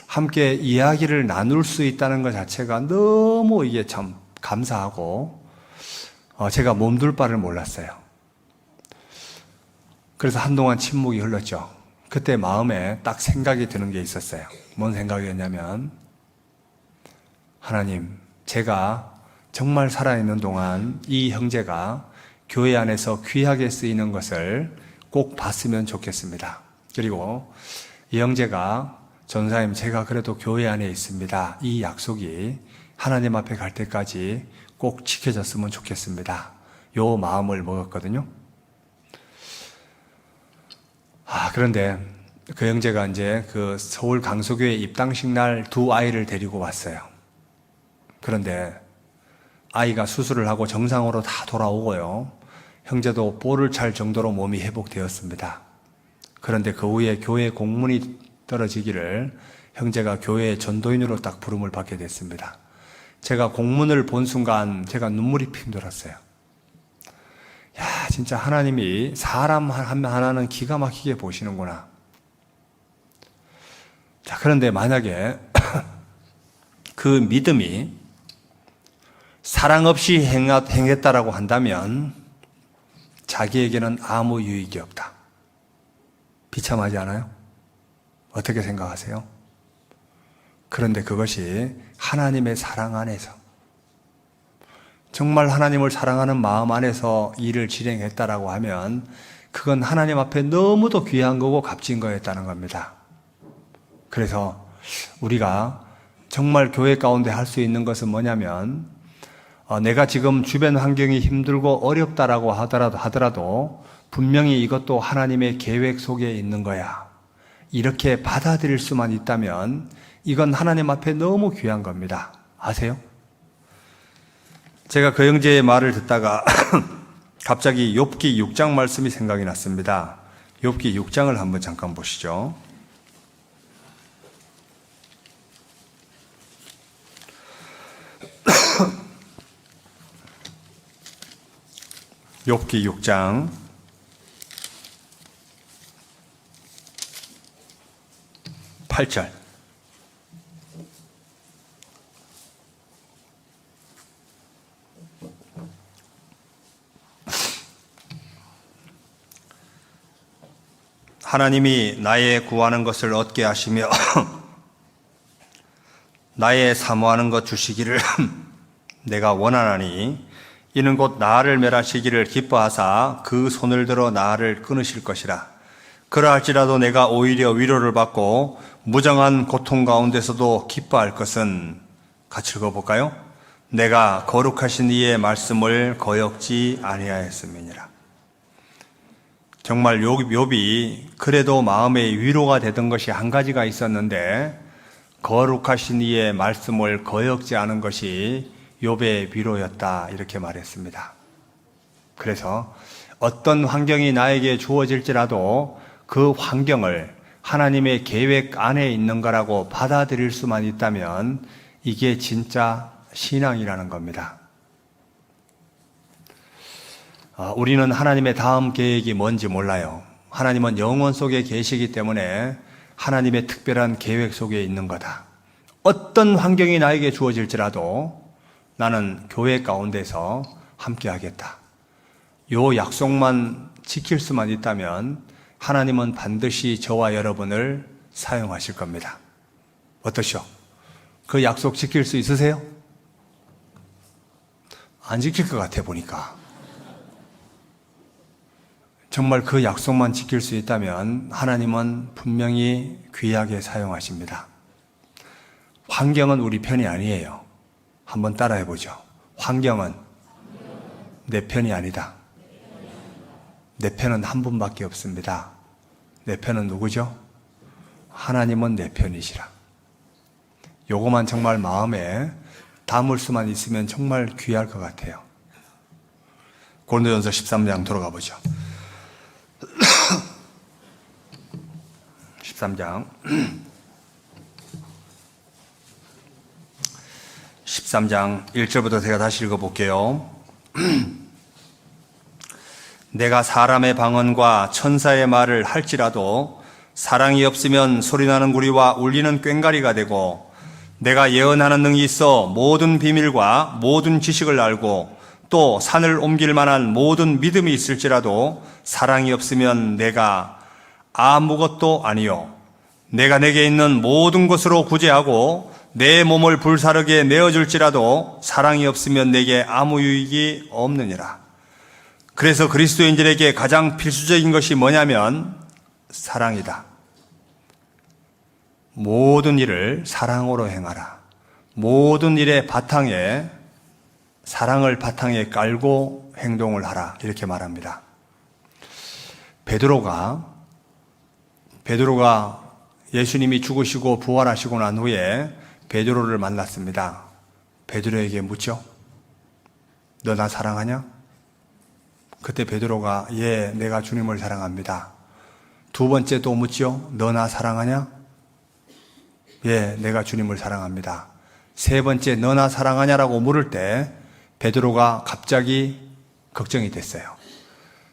함께 이야기를 나눌 수 있다는 것 자체가 너무 이게 참 감사하고, 제가 몸둘 바를 몰랐어요. 그래서 한동안 침묵이 흘렀죠. 그때 마음에 딱 생각이 드는 게 있었어요. 뭔 생각이었냐면, 하나님, 제가 정말 살아있는 동안 이 형제가 교회 안에서 귀하게 쓰이는 것을 꼭 봤으면 좋겠습니다. 그리고 이 형제가, 전사님, 제가 그래도 교회 안에 있습니다. 이 약속이 하나님 앞에 갈 때까지 꼭 지켜졌으면 좋겠습니다. 요 마음을 먹었거든요. 그런데 그 형제가 이제 그 서울 강서교회 입당식 날 두 아이를 데리고 왔어요. 그런데 아이가 수술을 하고 정상으로 다 돌아오고요. 형제도 볼을 찰 정도로 몸이 회복되었습니다. 그런데 그 후에 교회 공문이 떨어지기를 형제가 교회의 전도인으로 딱 부름을 받게 됐습니다. 제가 공문을 본 순간 제가 눈물이 핑 돌았어요. 야, 진짜 하나님이 사람 하나는 기가 막히게 보시는구나. 자, 그런데 만약에 그 믿음이 사랑 없이 행했다라고 한다면 자기에게는 아무 유익이 없다. 비참하지 않아요? 어떻게 생각하세요? 그런데 그것이 하나님의 사랑 안에서, 정말 하나님을 사랑하는 마음 안에서 일을 진행했다라고 하면 그건 하나님 앞에 너무도 귀한 거고 값진 거였다는 겁니다. 그래서 우리가 정말 교회 가운데 할 수 있는 것은 뭐냐면, 내가 지금 주변 환경이 힘들고 어렵다라고 하더라도 분명히 이것도 하나님의 계획 속에 있는 거야. 이렇게 받아들일 수만 있다면 이건 하나님 앞에 너무 귀한 겁니다. 아세요? 제가 그 형제의 말을 듣다가 갑자기 욥기 6장 말씀이 생각이 났습니다. 욥기 6장을 한번 잠깐 보시죠. 욥기 6장 8절. 하나님이 나의 구하는 것을 얻게 하시며 나의 사모하는 것 주시기를 내가 원하나니 이는 곧 나를 멸하시기를 기뻐하사 그 손을 들어 나를 끊으실 것이라. 그러할지라도 내가 오히려 위로를 받고 무정한 고통 가운데서도 기뻐할 것은, 같이 읽어볼까요? 내가 거룩하신 이의 말씀을 거역지 아니하였음이니라. 정말 욥이 그래도 마음에 위로가 되던 것이 한 가지가 있었는데, 거룩하신 이의 말씀을 거역지 않은 것이 욥의 위로였다, 이렇게 말했습니다. 그래서 어떤 환경이 나에게 주어질지라도 그 환경을 하나님의 계획 안에 있는 거라고 받아들일 수만 있다면 이게 진짜 신앙이라는 겁니다. 우리는 하나님의 다음 계획이 뭔지 몰라요. 하나님은 영원 속에 계시기 때문에 하나님의 특별한 계획 속에 있는 거다. 어떤 환경이 나에게 주어질지라도 나는 교회 가운데서 함께 하겠다. 요 약속만 지킬 수만 있다면 하나님은 반드시 저와 여러분을 사용하실 겁니다. 어떠시오? 그 약속 지킬 수 있으세요? 안 지킬 것 같아 보니까. 정말 그 약속만 지킬 수 있다면 하나님은 분명히 귀하게 사용하십니다. 환경은 우리 편이 아니에요. 한번 따라해 보죠. 환경은 내 편이 아니다. 내 편은 한 분밖에 없습니다. 내 편은 누구죠? 하나님은 내 편이시라. 요거만 정말 마음에 담을 수만 있으면 정말 귀할 것 같아요. 고린도전서 13장 돌아가 보죠. 13장 1절부터 제가 다시 읽어볼게요. 내가 사람의 방언과 천사의 말을 할지라도 사랑이 없으면 소리나는 구리와 울리는 꽹과리가 되고, 내가 예언하는 능이 있어 모든 비밀과 모든 지식을 알고 또 산을 옮길 만한 모든 믿음이 있을지라도 사랑이 없으면 내가 아무것도 아니요, 내가 내게 있는 모든 것으로 구제하고 내 몸을 불사르게 내어줄지라도 사랑이 없으면 내게 아무 유익이 없느니라. 그래서 그리스도인들에게 가장 필수적인 것이 뭐냐면 사랑이다. 모든 일을 사랑으로 행하라. 모든 일의 바탕에 사랑을 바탕에 깔고 행동을 하라. 이렇게 말합니다. 베드로가 예수님이 죽으시고 부활하시고 난 후에 베드로를 만났습니다. 베드로에게 묻죠. 너 나 사랑하냐? 그때 베드로가 예, 내가 주님을 사랑합니다. 두 번째 또 묻죠. 너 나 사랑하냐? 예, 내가 주님을 사랑합니다. 세 번째, 너 나 사랑하냐라고 물을 때 베드로가 갑자기 걱정이 됐어요.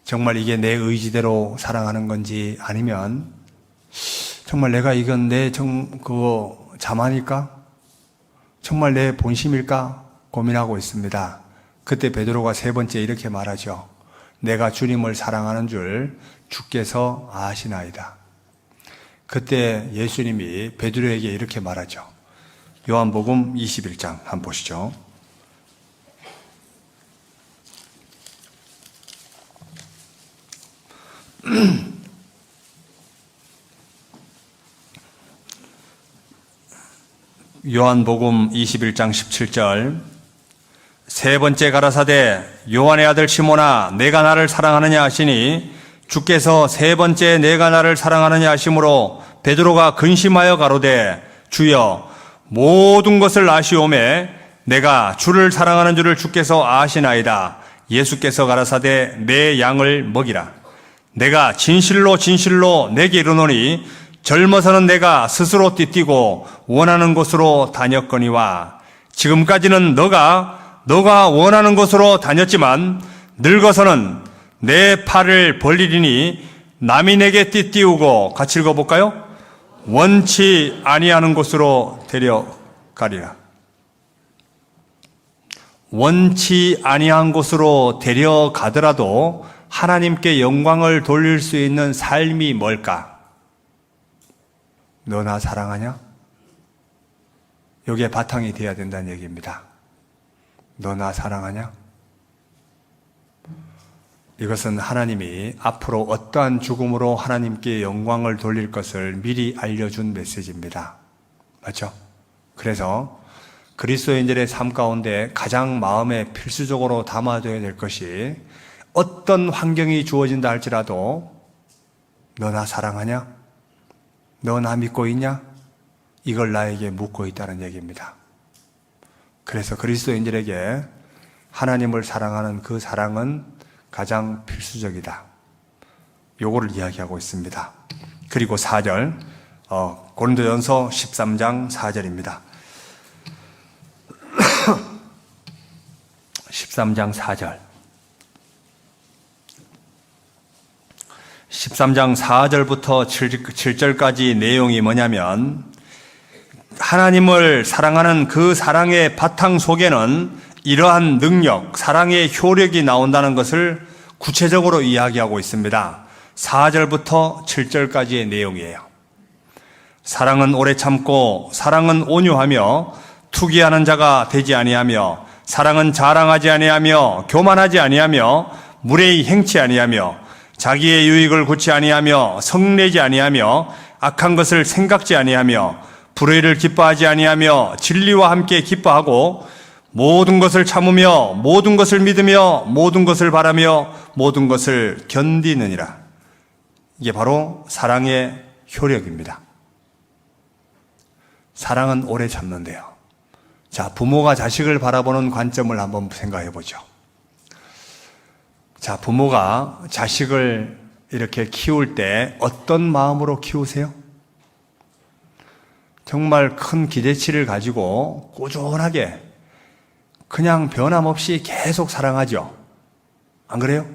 정말 이게 내 의지대로 사랑하는 건지 아니면 정말 내가 이건 그거 자만일까? 정말 내 본심일까? 고민하고 있습니다. 그때 베드로가 세 번째 이렇게 말하죠. 내가 주님을 사랑하는 줄 주께서 아시나이다. 그때 예수님이 베드로에게 이렇게 말하죠. 요한복음 21장 한번 보시죠. 요한복음 21장 17절. 세 번째 가라사대 요한의 아들 시몬아, 내가 나를 사랑하느냐 하시니 주께서 세 번째 내가 나를 사랑하느냐 하심으로 베드로가 근심하여 가로되 주여, 모든 것을 아시오매 내가 주를 사랑하는 줄을 주께서 아시나이다. 예수께서 가라사대 내 양을 먹이라. 내가 진실로 진실로 내게 이르노니 젊어서는 내가 스스로 띠뛰고 원하는 곳으로 다녔거니와 지금까지는 너가 원하는 곳으로 다녔지만 늙어서는 내 팔을 벌리리니 남이 내게 띠띠우고, 같이 읽어볼까요? 원치 아니하는 곳으로 데려가리라. 원치 아니한 곳으로 데려가더라도 하나님께 영광을 돌릴 수 있는 삶이 뭘까? 너 나 사랑하냐? 여기에 바탕이 되어야 된다는 얘기입니다. 너 나 사랑하냐? 이것은 하나님이 앞으로 어떠한 죽음으로 하나님께 영광을 돌릴 것을 미리 알려준 메시지입니다. 맞죠? 그래서 그리스도인들의 삶 가운데 가장 마음에 필수적으로 담아둬야 될 것이, 어떤 환경이 주어진다 할지라도 너 나 사랑하냐? 너 나 믿고 있냐? 이걸 나에게 묻고 있다는 얘기입니다. 그래서 그리스도인들에게 하나님을 사랑하는 그 사랑은 가장 필수적이다. 요거를 이야기하고 있습니다. 그리고 4절, 고린도전서 13장 4절입니다. 13장 4절. 13장 4절부터 7절까지 내용이 뭐냐면, 하나님을 사랑하는 그 사랑의 바탕 속에는 이러한 능력, 사랑의 효력이 나온다는 것을 구체적으로 이야기하고 있습니다. 4절부터 7절까지의 내용이에요. 사랑은 오래 참고, 사랑은 온유하며, 투기하는 자가 되지 아니하며, 사랑은 자랑하지 아니하며 교만하지 아니하며 무례히 행치 아니하며 자기의 유익을 구치 아니하며 성내지 아니하며 악한 것을 생각지 아니하며 불의를 기뻐하지 아니하며 진리와 함께 기뻐하고 모든 것을 참으며 모든 것을 믿으며 모든 것을 바라며 모든 것을 견디느니라. 이게 바로 사랑의 효력입니다. 사랑은 오래 참는데요. 자, 부모가 자식을 바라보는 관점을 한번 생각해 보죠. 자, 부모가 자식을 이렇게 키울 때 어떤 마음으로 키우세요? 정말 큰 기대치를 가지고 꾸준하게 그냥 변함없이 계속 사랑하죠. 안 그래요?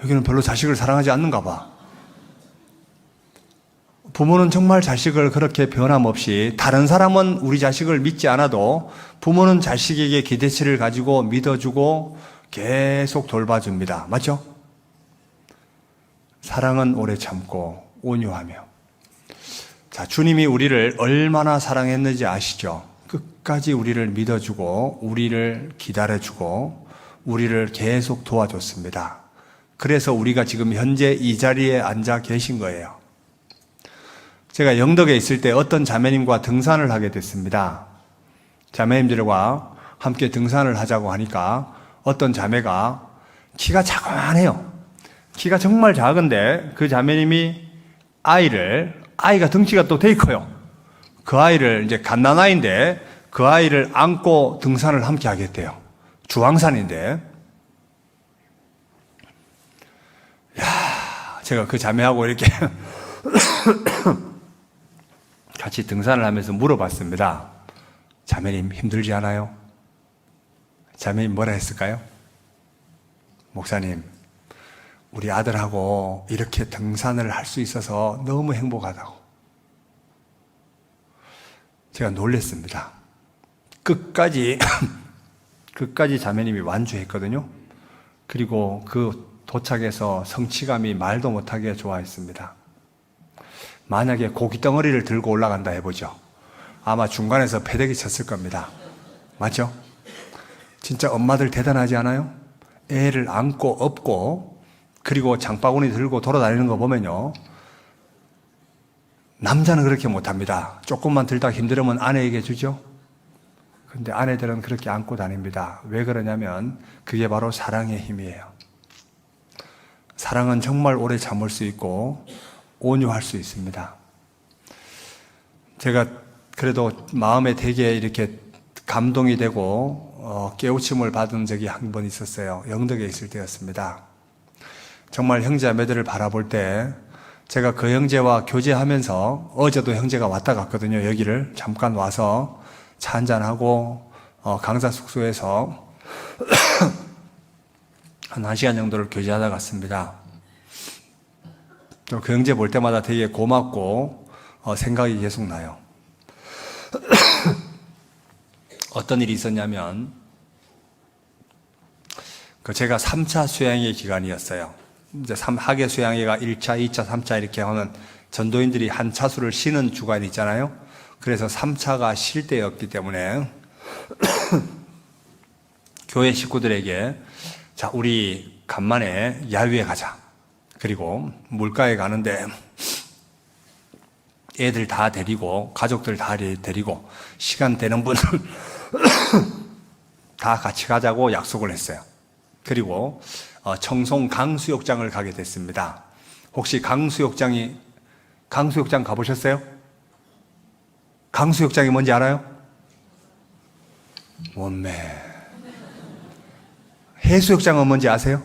여기는 별로 자식을 사랑하지 않는가 봐. 부모는 정말 자식을 그렇게 변함없이, 다른 사람은 우리 자식을 믿지 않아도 부모는 자식에게 기대치를 가지고 믿어주고 계속 돌봐줍니다. 맞죠? 사랑은 오래 참고 온유하며. 자, 주님이 우리를 얼마나 사랑했는지 아시죠? 끝까지 우리를 믿어주고 우리를 기다려주고 우리를 계속 도와줬습니다. 그래서 우리가 지금 현재 이 자리에 앉아 계신 거예요. 제가 영덕에 있을 때 어떤 자매님과 등산을 하게 됐습니다. 자매님들과 함께 등산을 하자고 하니까 어떤 자매가 키가 자그만해요. 키가 정말 작은데 그 자매님이 아이가 덩치가 또 되게 커요. 그 아이를, 이제 갓난아이인데 그 아이를 안고 등산을 함께 하겠대요. 주황산인데. 제가 그 자매하고 이렇게 같이 등산을 하면서 물어봤습니다. 자매님 힘들지 않아요? 자매님 뭐라 했을까요? 목사님, 우리 아들하고 이렇게 등산을 할 수 있어서 너무 행복하다고. 제가 놀랬습니다. 끝까지 자매님이 완주했거든요. 그리고 그 도착해서 성취감이 말도 못하게 좋아했습니다. 만약에 고기 덩어리를 들고 올라간다 해보죠. 아마 중간에서 패대기 쳤을 겁니다. 맞죠? 진짜 엄마들 대단하지 않아요? 애를 안고 업고 그리고 장바구니 들고 돌아다니는 거 보면요, 남자는 그렇게 못합니다. 조금만 들다 힘들으면 아내에게 주죠. 근데 아내들은 그렇게 안고 다닙니다. 왜 그러냐면 그게 바로 사랑의 힘이에요. 사랑은 정말 오래 참을 수 있고 온유할 수 있습니다. 제가 그래도 마음에 되게 이렇게 감동이 되고 깨우침을 받은 적이 한 번 있었어요. 영덕에 있을 때였습니다. 정말 형제자매들을 바라볼 때 제가 그 형제와 교제하면서, 어제도 형제가 왔다 갔거든요. 여기를 잠깐 와서 차 한잔하고 강사 숙소에서 한 1시간 정도를 교제하다 갔습니다. 그 형제 볼 때마다 되게 고맙고 생각이 계속 나요. 어떤 일이 있었냐면, 제가 3차 수양회 기간이었어요. 이제 학예 수양회가 1차, 2차, 3차 이렇게 하면 전도인들이 한 차수를 쉬는 주간이 있잖아요. 그래서 3차가 쉴 때였기 때문에 교회 식구들에게, 자, 우리 간만에 야유회 가자. 그리고 물가에 가는데 애들 다 데리고, 가족들 다 데리고 시간 되는 분들 다 같이 가자고 약속을 했어요. 그리고 청송 강수욕장을 가게 됐습니다. 혹시 강수욕장 가보셨어요? 강수욕장이 뭔지 알아요? 원매. 해수욕장은 뭔지 아세요?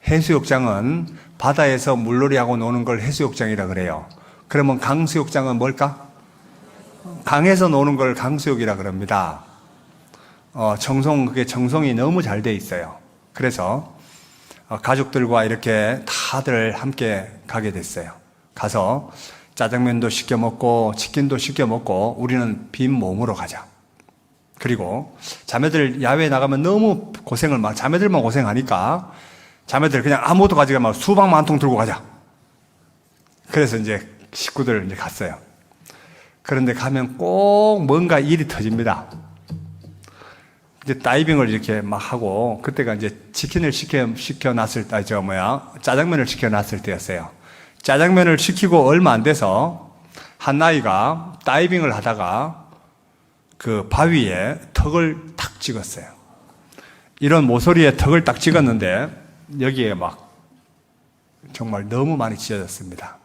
해수욕장은 바다에서 물놀이하고 노는 걸 해수욕장이라 그래요. 그러면 강수욕장은 뭘까? 강에서 노는 걸 강수욕이라 그럽니다. 그게 청송이 너무 잘 돼 있어요. 그래서 가족들과 이렇게 다들 함께 가게 됐어요. 가서 짜장면도 시켜 먹고 치킨도 시켜 먹고 우리는 빈 몸으로 가자. 그리고 자매들 야외에 나가면 너무 자매들만 고생하니까 자매들 그냥 아무것도 가지고 막 수박만 한 통 들고 가자. 그래서 이제 식구들 이제 갔어요. 그런데 가면 꼭 뭔가 일이 터집니다. 이제 다이빙을 이렇게 막 하고, 그때가 이제 치킨을 시켜놨을 때, 짜장면을 시켜놨을 때였어요. 짜장면을 시키고 얼마 안 돼서 한 아이가 다이빙을 하다가 그 바위에 턱을 탁 찍었어요. 이런 모서리에 턱을 딱 찍었는데 여기에 막 정말 너무 많이 찢어졌습니다.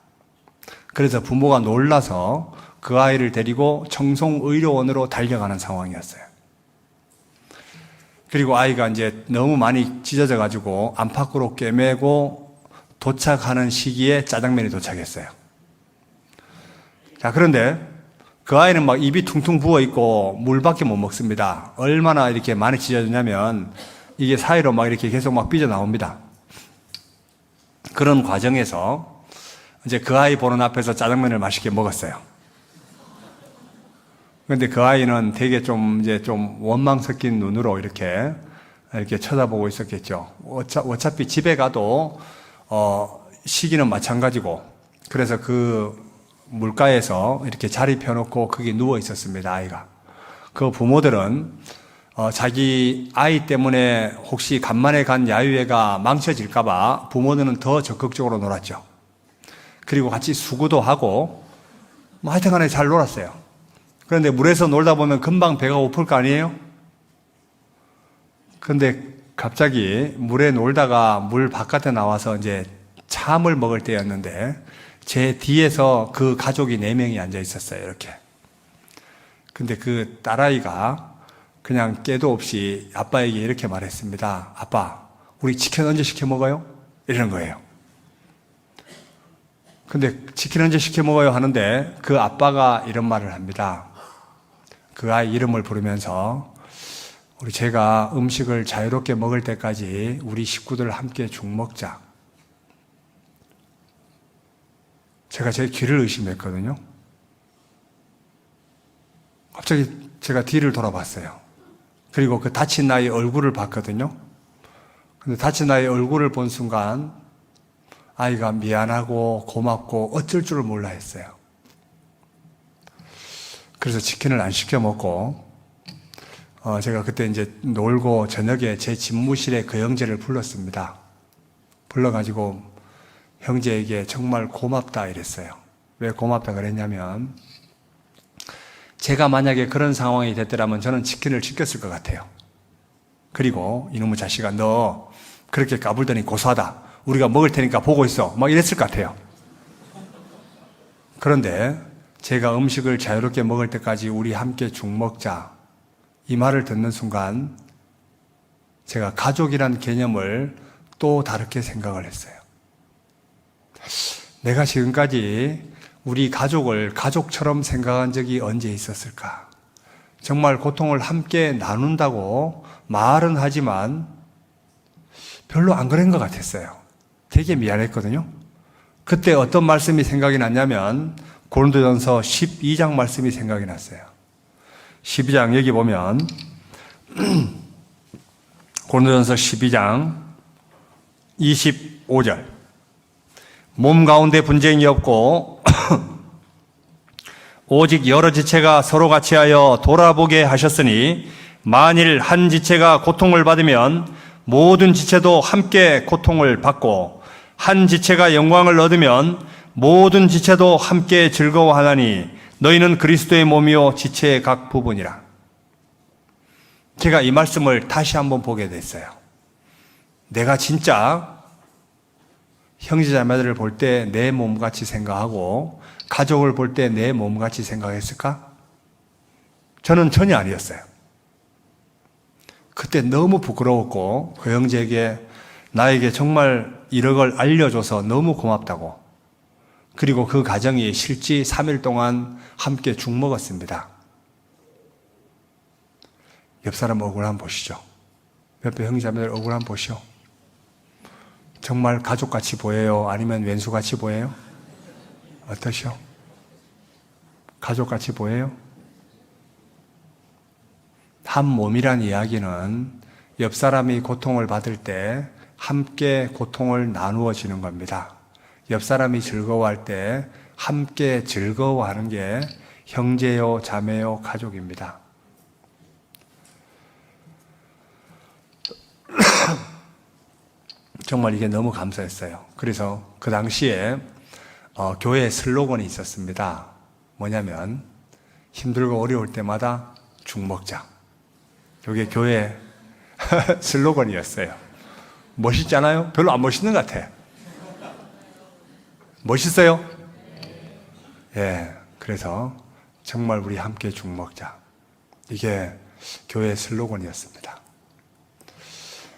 그래서 부모가 놀라서 그 아이를 데리고 청송의료원으로 달려가는 상황이었어요. 그리고 아이가 이제 너무 많이 찢어져 가지고 안팎으로 꿰매고 도착하는 시기에 짜장면이 도착했어요. 자, 그런데 그 아이는 막 입이 퉁퉁 부어 있고 물밖에 못 먹습니다. 얼마나 이렇게 많이 찢어졌냐면 이게 사이로 막 이렇게 계속 막 삐져나옵니다. 그런 과정에서 이제 그 아이 보는 앞에서 짜장면을 맛있게 먹었어요. 그런데 그 아이는 되게 좀 원망 섞인 눈으로 이렇게 쳐다보고 있었겠죠. 어차피 집에 가도 시기는 마찬가지고, 그래서 그 물가에서 이렇게 자리 펴놓고 거기 누워 있었습니다, 아이가. 그 부모들은 자기 아이 때문에 혹시 간만에 간 야유회가 망쳐질까봐 부모들은 더 적극적으로 놀았죠. 그리고 같이 수구도 하고 하여튼 간에 잘 놀았어요. 그런데 물에서 놀다 보면 금방 배가 고플 거 아니에요? 그런데 갑자기 물에 놀다가 물 바깥에 나와서 이제 참을 먹을 때였는데 제 뒤에서 그 가족이 4명이 앉아 있었어요, 이렇게. 근데 그 딸아이가 그냥 깨도 없이 아빠에게 이렇게 말했습니다. 아빠, 우리 치킨 언제 시켜 먹어요? 이러는 거예요. 근데 치킨 언제 시켜 먹어요? 하는데 그 아빠가 이런 말을 합니다. 그 아이 이름을 부르면서 제가 음식을 자유롭게 먹을 때까지 우리 식구들 함께 죽 먹자. 제가 제 귀를 의심했거든요. 갑자기 제가 뒤를 돌아봤어요. 그리고 그 다친 아이 얼굴을 봤거든요. 근데 다친 아이 얼굴을 본 순간 아이가 미안하고 고맙고 어쩔 줄을 몰라 했어요. 그래서 치킨을 안 시켜 먹고 제가 그때 이제 놀고 저녁에 제 집무실에 그 형제를 불렀습니다. 불러가지고 형제에게 정말 고맙다 이랬어요. 왜 고맙다 그랬냐면 제가 만약에 그런 상황이 됐더라면 저는 치킨을 시켰을 것 같아요. 그리고 이놈의 자식아, 너 그렇게 까불더니 고소하다. 우리가 먹을 테니까 보고 있어. 막 이랬을 것 같아요. 그런데 제가 음식을 자유롭게 먹을 때까지 우리 함께 죽 먹자. 이 말을 듣는 순간 제가 가족이란 개념을 또 다르게 생각을 했어요. 내가 지금까지 우리 가족을 가족처럼 생각한 적이 언제 있었을까? 정말 고통을 함께 나눈다고 말은 하지만 별로 안 그런 것 같았어요. 되게 미안했거든요. 그때 어떤 말씀이 생각이 났냐면 고린도전서 12장 말씀이 생각이 났어요. 12장 여기 보면 고린도전서 12장 25절 몸 가운데 분쟁이 없고 오직 여러 지체가 서로 같이 하여 돌아보게 하셨으니 만일 한 지체가 고통을 받으면 모든 지체도 함께 고통을 받고 한 지체가 영광을 얻으면 모든 지체도 함께 즐거워하나니 너희는 그리스도의 몸이요 지체의 각 부분이라. 제가 이 말씀을 다시 한번 보게 됐어요. 내가 진짜 형제자매들을 볼 때 내 몸같이 생각하고 가족을 볼 때 내 몸같이 생각했을까? 저는 전혀 아니었어요. 그때 너무 부끄러웠고 그 형제에게 나에게 정말 이런 걸 알려줘서 너무 고맙다고. 그리고 그 가정이 실제 3일 동안 함께 죽 먹었습니다. 옆 사람 얼굴 한번 보시죠. 옆에 형제자매들 얼굴 한번 보시오. 정말 가족같이 보여요? 아니면 왼수같이 보여요? 어떠시오? 가족같이 보여요? 한 몸이란 이야기는 옆 사람이 고통을 받을 때 함께 고통을 나누어지는 겁니다. 옆 사람이 즐거워할 때 함께 즐거워하는 게 형제요, 자매요, 가족입니다. 정말 이게 너무 감사했어요. 그래서 그 당시에 교회 슬로건이 있었습니다. 뭐냐면 힘들고 어려울 때마다 죽 먹자. 이게 교회 슬로건이었어요. 멋있잖아요? 별로 안 멋있는 것 같아. 멋있어요? 예, 그래서 정말 우리 함께 죽 먹자. 이게 교회 슬로건이었습니다.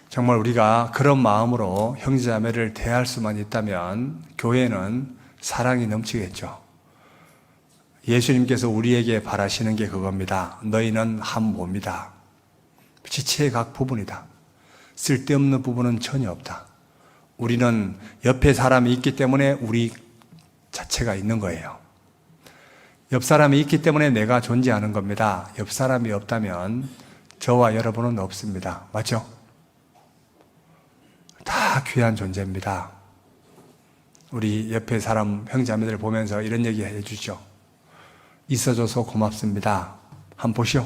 정말 우리가 그런 마음으로 형제자매를 대할 수만 있다면 교회는 사랑이 넘치겠죠. 예수님께서 우리에게 바라시는 게 그겁니다. 너희는 한 몸이다. 지체의 각 부분이다. 쓸데없는 부분은 전혀 없다. 우리는 옆에 사람이 있기 때문에 우리 자체가 있는 거예요. 옆 사람이 있기 때문에 내가 존재하는 겁니다. 옆 사람이 없다면 저와 여러분은 없습니다. 맞죠? 다 귀한 존재입니다. 우리 옆에 사람 형제자매들 보면서 이런 얘기 해주죠. 있어줘서 고맙습니다. 한번 보시오.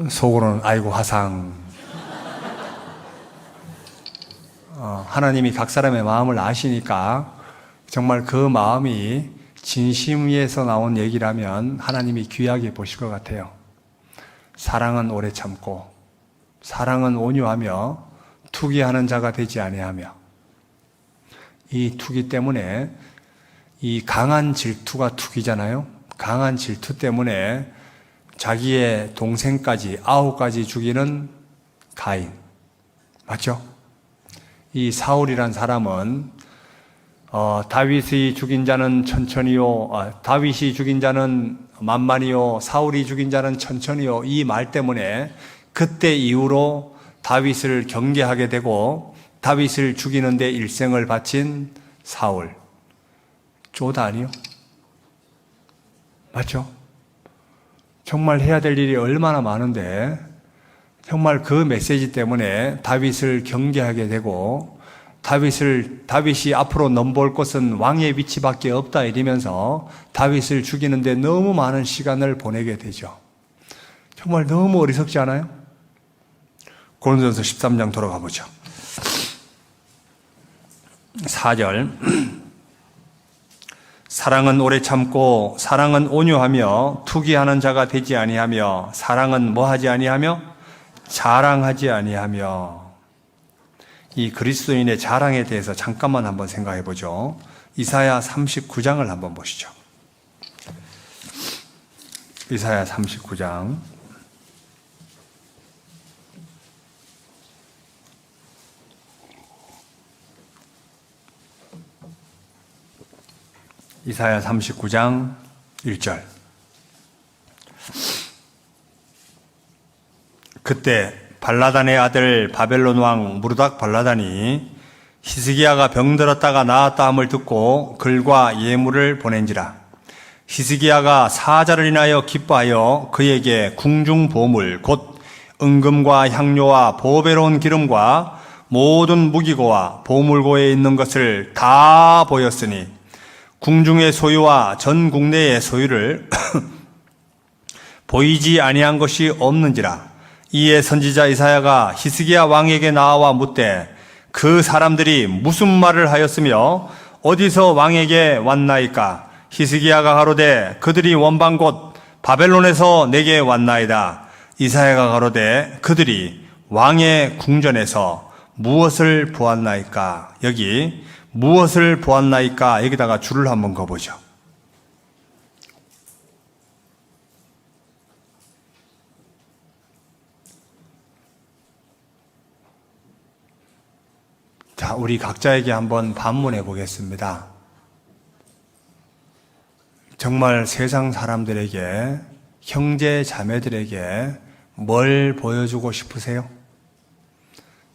속으로는 아이고 화상. 하나님이 각 사람의 마음을 아시니까 정말 그 마음이 진심에서 나온 얘기라면 하나님이 귀하게 보실 것 같아요. 사랑은 오래 참고 사랑은 온유하며 투기하는 자가 되지 아니하며, 이 투기 때문에 이 강한 질투가 투기잖아요. 강한 질투 때문에 자기의 동생까지 9가지 죽이는 가인. 맞죠? 이 사울이란 사람은 다윗이 죽인 자는 천천히요, 다윗이 죽인 자는 만만히요, 사울이 죽인 자는 천천히요, 이 말 때문에 그때 이후로 다윗을 경계하게 되고 다윗을 죽이는 데 일생을 바친 사울. 쪼다 아니요? 맞죠? 정말 해야 될 일이 얼마나 많은데 정말 그 메시지 때문에 다윗을 경계하게 되고 다윗이 앞으로 넘볼 것은 왕의 위치밖에 없다 이러면서 다윗을 죽이는데 너무 많은 시간을 보내게 되죠. 정말 너무 어리석지 않아요? 고린도전서 13장 돌아가 보죠. 4절. 사랑은 오래 참고 사랑은 온유하며 투기하는 자가 되지 아니하며 사랑은 뭐하지 아니하며 자랑하지 아니하며. 이 그리스도인의 자랑에 대해서 잠깐만 한번 생각해 보죠. 이사야 39장을 한번 보시죠. 이사야 39장. 이사야 39장 1절. 그때 발라단의 아들 바벨론 왕 무르닥 발라단이 히스기야가 병들었다가 나았다 함을 듣고 글과 예물을 보낸지라. 히스기야가 사자를 인하여 기뻐하여 그에게 궁중 보물 곧 은금과 향료와 보배로운 기름과 모든 무기고와 보물고에 있는 것을 다 보였으니 궁중의 소유와 전 국내의 소유를 보이지 아니한 것이 없는지라. 이에 선지자 이사야가 히스기야 왕에게 나와 묻되 그 사람들이 무슨 말을 하였으며 어디서 왕에게 왔나이까? 히스기야가 가로되 그들이 원방 곧 바벨론에서 내게 왔나이다. 이사야가 가로되 그들이 왕의 궁전에서 무엇을 보았나이까? 여기 무엇을 보았나이까? 여기다가 줄을 한번 그어보죠. 자, 우리 각자에게 한번 반문해 보겠습니다. 정말 세상 사람들에게, 형제 자매들에게 뭘 보여주고 싶으세요?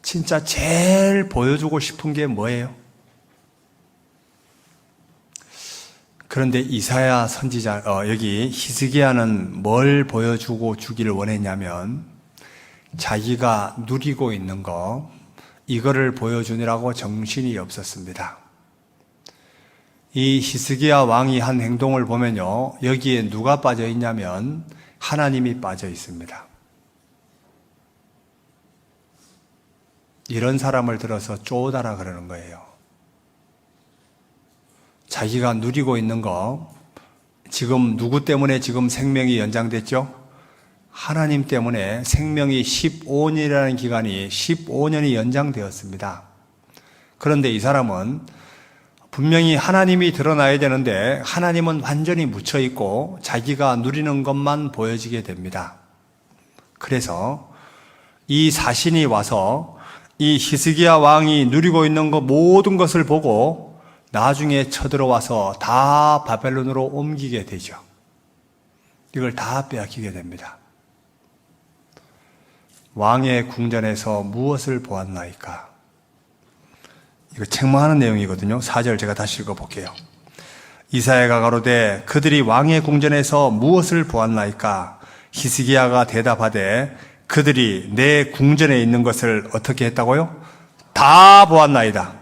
진짜 제일 보여주고 싶은 게 뭐예요? 그런데 이사야 선지자, 여기 히스기야는 뭘 보여주고 주기를 원했냐면 자기가 누리고 있는 거, 이거를 보여주느라고 정신이 없었습니다. 이 히스기야 왕이 한 행동을 보면요, 여기에 누가 빠져 있냐면 하나님이 빠져 있습니다. 이런 사람을 들어서 쪼다라 그러는 거예요. 자기가 누리고 있는 거, 지금 누구 때문에 지금 생명이 연장됐죠? 하나님 때문에 생명이 15년이라는 기간이 15년이 연장되었습니다. 그런데 이 사람은 분명히 하나님이 드러나야 되는데 하나님은 완전히 묻혀있고 자기가 누리는 것만 보여지게 됩니다. 그래서 이 사신이 와서 이 히스기야 왕이 누리고 있는 것 모든 것을 보고 나중에 쳐들어와서 다 바벨론으로 옮기게 되죠. 이걸 다 빼앗기게 됩니다. 왕의 궁전에서 무엇을 보았나이까? 이거 책망하는 내용이거든요. 4절 제가 다시 읽어볼게요. 이사야가 가로되 그들이 왕의 궁전에서 무엇을 보았나이까? 히스기야가 대답하되 그들이 내 궁전에 있는 것을 어떻게 했다고요? 다 보았나이다.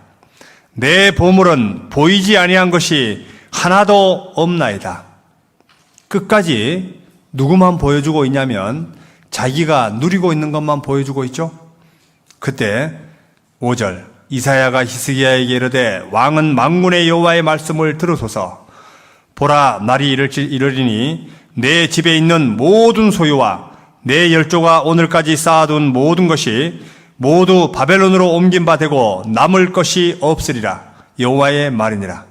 내 보물은 보이지 아니한 것이 하나도 없나이다. 끝까지 누구만 보여주고 있냐면 자기가 누리고 있는 것만 보여주고 있죠. 그때 5절 이사야가 히스기야에게 이르되 왕은 만군의 여호와의 말씀을 들으소서. 보라 날이 이르리니 내 집에 있는 모든 소유와 내 열조가 오늘까지 쌓아둔 모든 것이 모두 바벨론으로 옮긴 바 되고 남을 것이 없으리라. 여호와의 말이니라.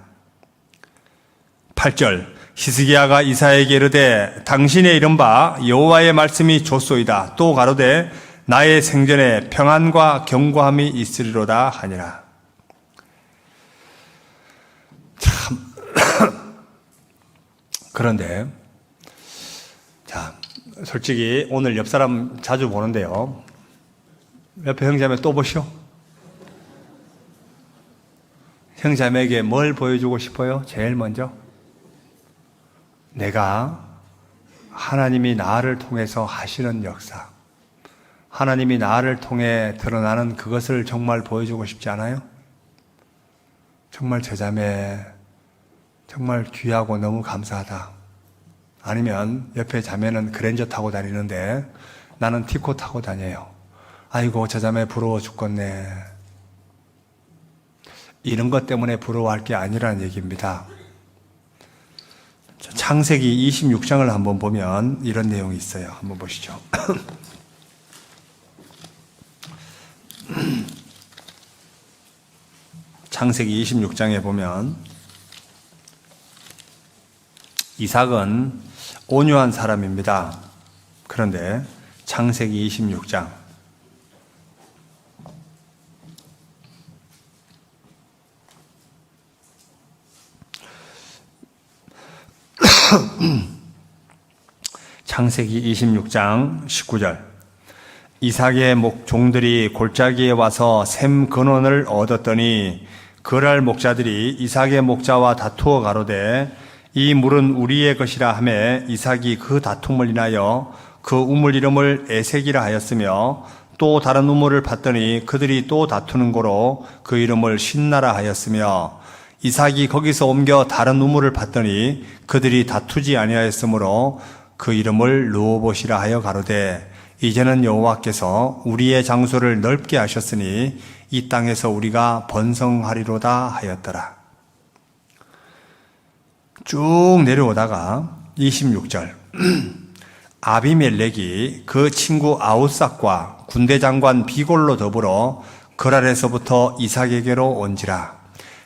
8절 히스기야가 이사야에게 이르되 당신의 이른바 여호와의 말씀이 좋소이다. 또 가로되 나의 생전에 평안과 견고함이 있으리로다 하니라. 참 그런데 자 솔직히 오늘 옆 사람 자주 보는데요. 옆에 형제자매 또 보시오. 형제자매에게 뭘 보여주고 싶어요? 제일 먼저 내가 하나님이 나를 통해서 하시는 역사, 하나님이 나를 통해 드러나는 그것을 정말 보여주고 싶지 않아요? 정말 제 자매 정말 귀하고 너무 감사하다. 아니면 옆에 자매는 그랜저 타고 다니는데 나는 티코 타고 다녀요. 아이고 저 자매 부러워 죽겠네. 이런 것 때문에 부러워할 게 아니라는 얘기입니다. 창세기 26장을 한번 보면 이런 내용이 있어요. 한번 보시죠. 창세기 26장에 보면 이삭은 온유한 사람입니다. 그런데 창세기 26장 창세기 26장 19절 이삭의 종들이 골짜기에 와서 샘 근원을 얻었더니 그랄 목자들이 이삭의 목자와 다투어 가로되 이 물은 우리의 것이라 하매 이삭이 그 다툼을 인하여 그 우물 이름을 에색이라 하였으며 또 다른 우물을 봤더니 그들이 또 다투는 고로 그 이름을 신나라 하였으며 이삭이 거기서 옮겨 다른 우물을 봤더니 그들이 다투지 아니하였으므로 그 이름을 르호봇이라 하여 가로되 이제는 여호와께서 우리의 장소를 넓게 하셨으니 이 땅에서 우리가 번성하리로다 하였더라. 쭉 내려오다가 26절 아비멜렉이 그 친구 아우삭과 군대 장관 비골로 더불어 그랄에서부터 이삭에게로 온지라.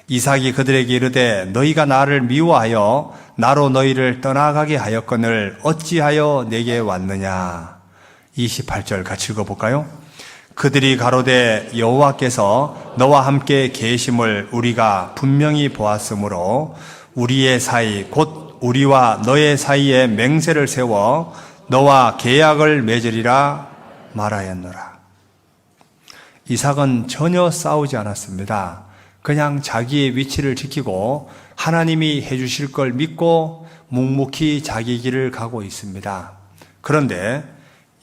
이삭이 그들에게 이르되 너희가 나를 미워하여 나로 너희를 떠나가게 하였거늘 어찌하여 내게 왔느냐. 28절 같이 읽어볼까요? 그들이 가로되 여호와께서 너와 함께 계심을 우리가 분명히 보았으므로 우리의 사이 곧 우리와 너의 사이에 맹세를 세워 너와 계약을 맺으리라 말하였노라. 이삭은 전혀 싸우지 않았습니다. 그냥 자기의 위치를 지키고 하나님이 해주실 걸 믿고 묵묵히 자기 길을 가고 있습니다. 그런데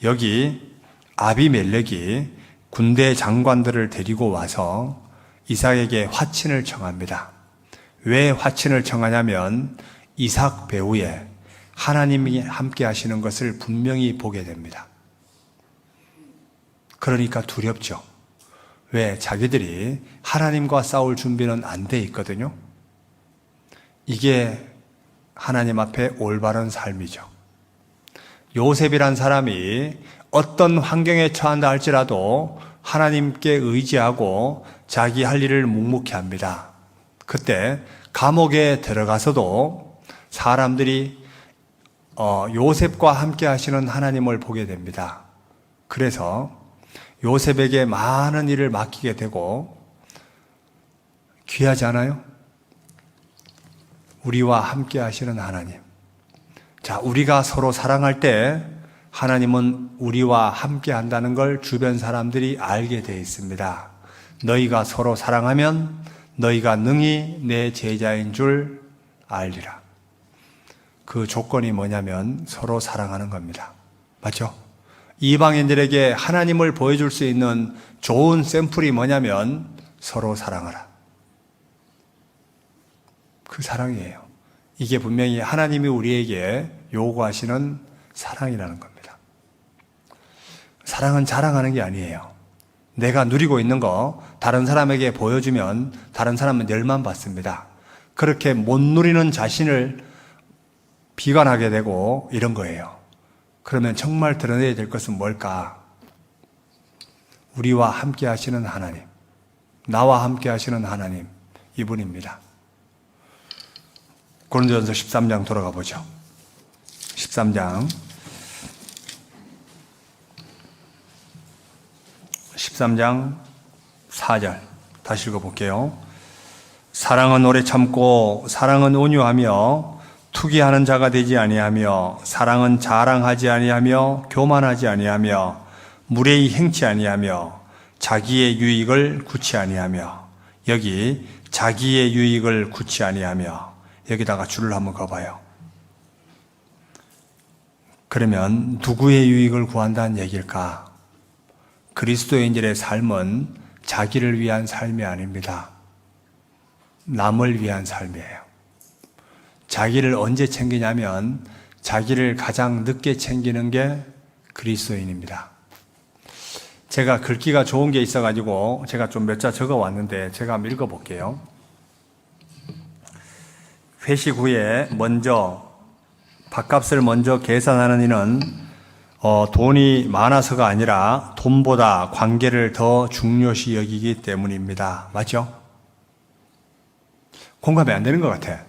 여기 아비멜렉이 군대 장관들을 데리고 와서 이삭에게 화친을 청합니다. 왜 화친을 청하냐면 이삭 배후에 하나님이 함께 하시는 것을 분명히 보게 됩니다. 그러니까 두렵죠. 왜? 자기들이 하나님과 싸울 준비는 안 돼 있거든요. 이게 하나님 앞에 올바른 삶이죠. 요셉이란 사람이 어떤 환경에 처한다 할지라도 하나님께 의지하고 자기 할 일을 묵묵히 합니다. 그때 감옥에 들어가서도 사람들이 요셉과 함께 하시는 하나님을 보게 됩니다. 그래서 요셉에게 많은 일을 맡기게 되고, 귀하지 않아요? 우리와 함께 하시는 하나님. 자, 우리가 서로 사랑할 때 하나님은 우리와 함께 한다는 걸 주변 사람들이 알게 되어 있습니다. 너희가 서로 사랑하면 너희가 능히 내 제자인 줄 알리라. 그 조건이 뭐냐면 서로 사랑하는 겁니다. 맞죠? 이방인들에게 하나님을 보여줄 수 있는 좋은 샘플이 뭐냐면 서로 사랑하라. 그 사랑이에요. 이게 분명히 하나님이 우리에게 요구하시는 사랑이라는 겁니다. 사랑은 자랑하는 게 아니에요. 내가 누리고 있는 거 다른 사람에게 보여주면 다른 사람은 열만 받습니다. 그렇게 못 누리는 자신을 비관하게 되고 이런 거예요. 그러면 정말 드러내야 될 것은 뭘까? 우리와 함께 하시는 하나님, 나와 함께 하시는 하나님, 이분입니다. 고린도전서 13장 돌아가 보죠. 13장 4절 다시 읽어볼게요. 사랑은 오래 참고 사랑은 온유하며 투기하는 자가 되지 아니하며 사랑은 자랑하지 아니하며 교만하지 아니하며 무례히 행치 아니하며 자기의 유익을 구치 아니하며, 여기 자기의 유익을 구치 아니하며, 여기다가 줄을 한번 그어봐요. 그러면 누구의 유익을 구한다는 얘기일까? 그리스도인들의 삶은 자기를 위한 삶이 아닙니다. 남을 위한 삶이에요. 자기를 언제 챙기냐면 자기를 가장 늦게 챙기는 게 그리스도인입니다. 제가 글귀가 좋은 게 있어가지고 제가 좀 몇 자 적어 왔는데 제가 한번 읽어볼게요. 회식 후에 밥값을 먼저 계산하는 이는 돈이 많아서가 아니라 돈보다 관계를 더 중요시 여기기 때문입니다. 맞죠? 공감이 안 되는 것 같아.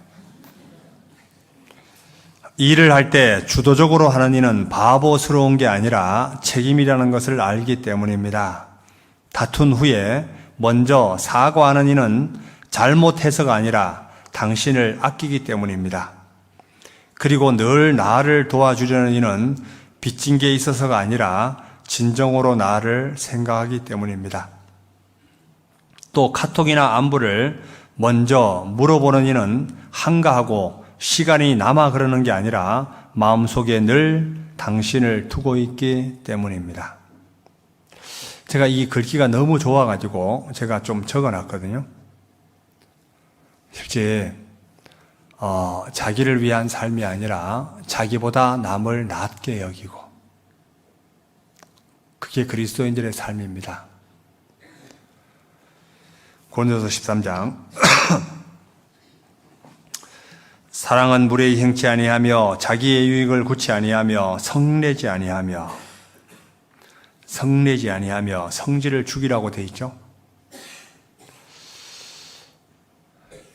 일을 할 때 주도적으로 하는 이는 바보스러운 게 아니라 책임이라는 것을 알기 때문입니다. 다툰 후에 먼저 사과하는 이는 잘못해서가 아니라 당신을 아끼기 때문입니다. 그리고 늘 나를 도와주려는 이는 빚진 게 있어서가 아니라 진정으로 나를 생각하기 때문입니다. 또 카톡이나 안부를 먼저 물어보는 이는 한가하고 시간이 남아 그러는 게 아니라 마음속에 늘 당신을 두고 있기 때문입니다. 제가 이 글귀가 너무 좋아가지고 제가 좀 적어놨거든요. 실제 자기를 위한 삶이 아니라 자기보다 남을 낮게 여기고, 그게 그리스도인들의 삶입니다. 고린도서 13장 사랑은 무례히 행치 아니하며 자기의 유익을 구치 아니하며 성내지 아니하며, 성질을 죽이라고 돼 있죠.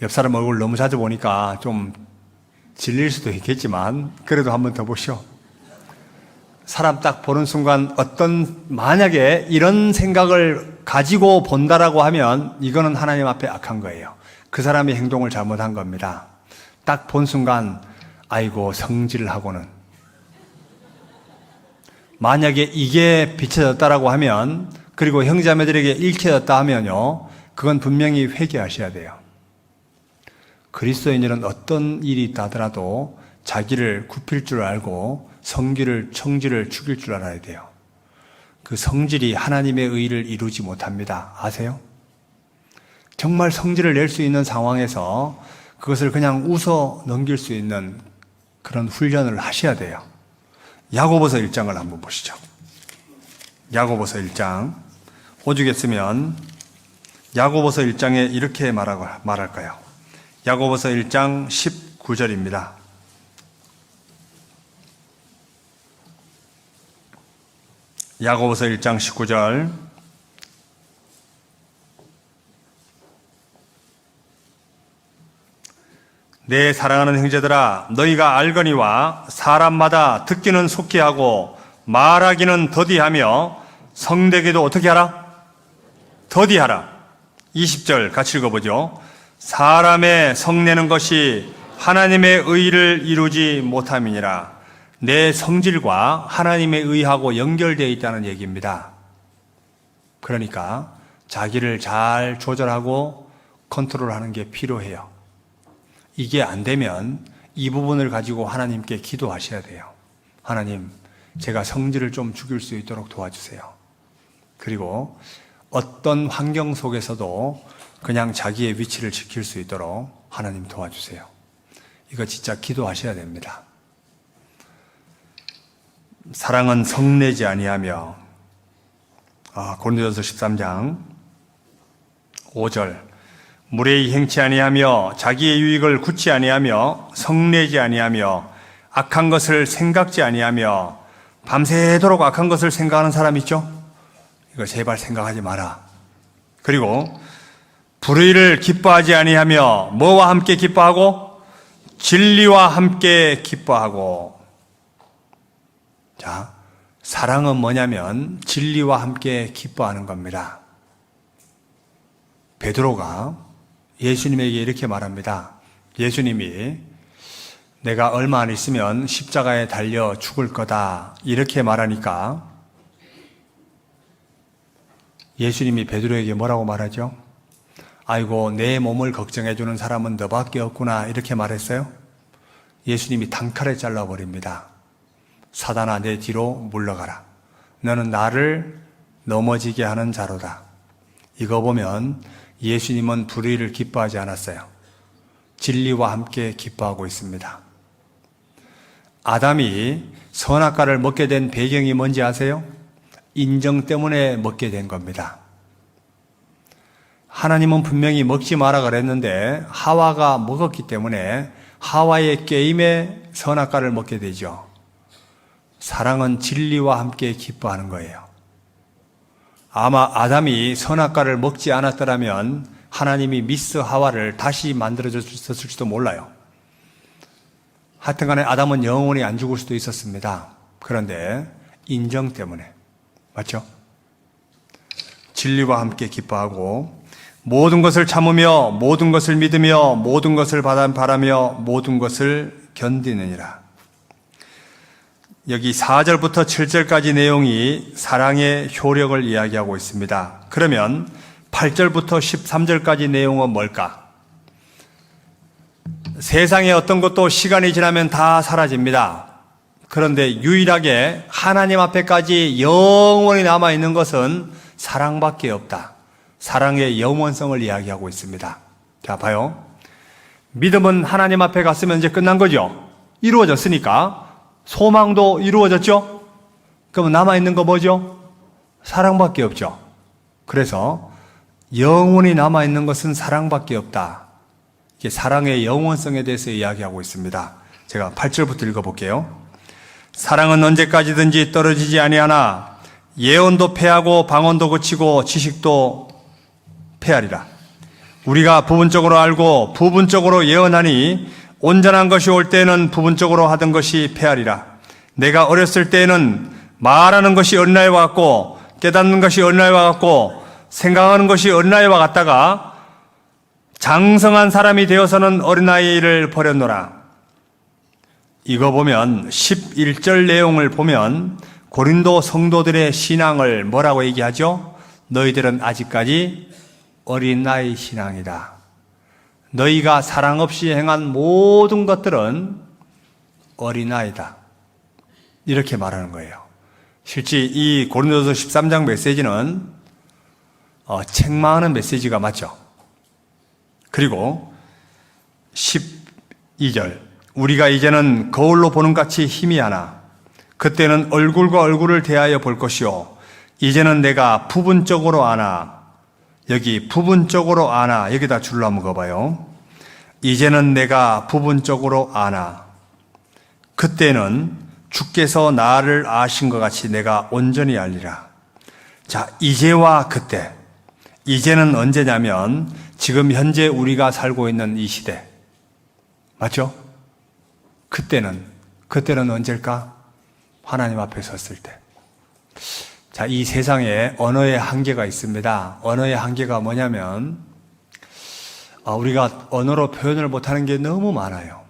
옆 사람 얼굴 너무 자주 보니까 좀 질릴 수도 있겠지만 그래도 한번 더 보시오. 사람 딱 보는 순간 만약에 이런 생각을 가지고 본다라고 하면 이거는 하나님 앞에 악한 거예요. 그 사람이 행동을 잘못한 겁니다. 딱 본 순간 아이고 성질하고는, 만약에 이게 비춰졌다라고 하면, 그리고 형제자매들에게 읽혀졌다 하면요, 그건 분명히 회개하셔야 돼요. 그리스도인들은 어떤 일이 있다 하더라도 자기를 굽힐 줄 알고 성질을 죽일 줄 알아야 돼요. 그 성질이 하나님의 의를 이루지 못합니다. 아세요? 정말 성질을 낼 수 있는 상황에서 그것을 그냥 웃어 넘길 수 있는 그런 훈련을 하셔야 돼요. 야고보서 1장을 한번 보시죠. 야고보서 1장, 오죽했으면 야고보서 1장에 이렇게 말할까요? 야고보서 1장 19절입니다. 야고보서 1장 19절. 내 사랑하는 형제들아, 너희가 알거니와 사람마다 듣기는 속히 하고 말하기는 더디하며 성되기도 어떻게 하라? 더디하라. 20절 같이 읽어보죠. 사람의 성내는 것이 하나님의 의를 이루지 못함이니라. 내 성질과 하나님의 의하고 연결되어 있다는 얘기입니다. 그러니까 자기를 잘 조절하고 컨트롤하는 게 필요해요. 이게 안 되면 이 부분을 가지고 하나님께 기도하셔야 돼요. 하나님, 제가 성질을 좀 죽일 수 있도록 도와주세요. 그리고 어떤 환경 속에서도 그냥 자기의 위치를 지킬 수 있도록 하나님 도와주세요. 이거 진짜 기도하셔야 됩니다. 사랑은 성내지 아니하며, 고린도전서 13장 5절, 무례히 행치 아니하며 자기의 유익을 굳지 아니하며 성내지 아니하며 악한 것을 생각지 아니하며. 밤새도록 악한 것을 생각하는 사람 있죠? 이거 제발 생각하지 마라. 그리고 불의를 기뻐하지 아니하며 뭐와 함께 기뻐하고? 진리와 함께 기뻐하고. 자, 사랑은 뭐냐면 진리와 함께 기뻐하는 겁니다. 베드로가 예수님에게 이렇게 말합니다. 예수님이 내가 얼마 안 있으면 십자가에 달려 죽을 거다 이렇게 말하니까 예수님이 베드로에게 뭐라고 말하죠? 아이고, 내 몸을 걱정해 주는 사람은 너밖에 없구나 이렇게 말했어요. 예수님이 단칼에 잘라버립니다. 사단아, 내 뒤로 물러가라. 너는 나를 넘어지게 하는 자로다. 이거 보면 예수님은 불의를 기뻐하지 않았어요. 진리와 함께 기뻐하고 있습니다. 아담이 선악과를 먹게 된 배경이 뭔지 아세요? 인정 때문에 먹게 된 겁니다. 하나님은 분명히 먹지 마라 그랬는데 하와가 먹었기 때문에 하와의 게임에 선악과를 먹게 되죠. 사랑은 진리와 함께 기뻐하는 거예요. 아마 아담이 선악과를 먹지 않았더라면 하나님이 미스 하와를 다시 만들어줬을지도 몰라요. 하여튼간에 아담은 영원히 안 죽을 수도 있었습니다. 그런데 인정 때문에, 맞죠? 진리와 함께 기뻐하고 모든 것을 참으며 모든 것을 믿으며 모든 것을 바라며 모든 것을 견디느니라. 여기 4절부터 7절까지 내용이 사랑의 효력을 이야기하고 있습니다. 그러면 8절부터 13절까지 내용은 뭘까? 세상의 어떤 것도 시간이 지나면 다 사라집니다. 그런데 유일하게 하나님 앞에까지 영원히 남아있는 것은 사랑밖에 없다. 사랑의 영원성을 이야기하고 있습니다. 자, 봐요. 믿음은 하나님 앞에 갔으면 이제 끝난 거죠. 이루어졌으니까. 소망도 이루어졌죠? 그럼 남아있는 거 뭐죠? 사랑밖에 없죠. 그래서 영원히 남아있는 것은 사랑밖에 없다. 이게 사랑의 영원성에 대해서 이야기하고 있습니다. 제가 8절부터 읽어볼게요. 사랑은 언제까지든지 떨어지지 아니하나 예언도 패하고 방언도 그치고 지식도 패하리라. 우리가 부분적으로 알고 부분적으로 예언하니 온전한 것이 올 때에는 부분적으로 하던 것이 패하리라. 내가 어렸을 때에는 말하는 것이 어린아이와 같고 깨닫는 것이 어린아이와 같고 생각하는 것이 어린아이와 같다가 장성한 사람이 되어서는 어린아이를 버렸노라. 이거 보면 11절 내용을 보면 고린도 성도들의 신앙을 뭐라고 얘기하죠? 너희들은 아직까지 어린아이 신앙이다. 너희가 사랑 없이 행한 모든 것들은 어린아이다. 이렇게 말하는 거예요. 실제 이 고린도서 13장 메시지는 책망하는 메시지가 맞죠. 그리고 12절 우리가 이제는 거울로 보는 같이 희미하나 그때는 얼굴과 얼굴을 대하여 볼 것이요 이제는 내가 부분적으로 아나. 여기 부분적으로 아나, 여기다 줄로 한번 그어봐요. 이제는 내가 부분적으로 아나. 그때는 주께서 나를 아신 것 같이 내가 온전히 알리라. 자, 이제와 그때. 이제는 언제냐면 지금 현재 우리가 살고 있는 이 시대. 맞죠? 그때는 언제일까? 하나님 앞에 섰을 때. 자, 이 세상에 언어의 한계가 있습니다. 언어의 한계가 뭐냐면 우리가 언어로 표현을 못하는 게 너무 많아요.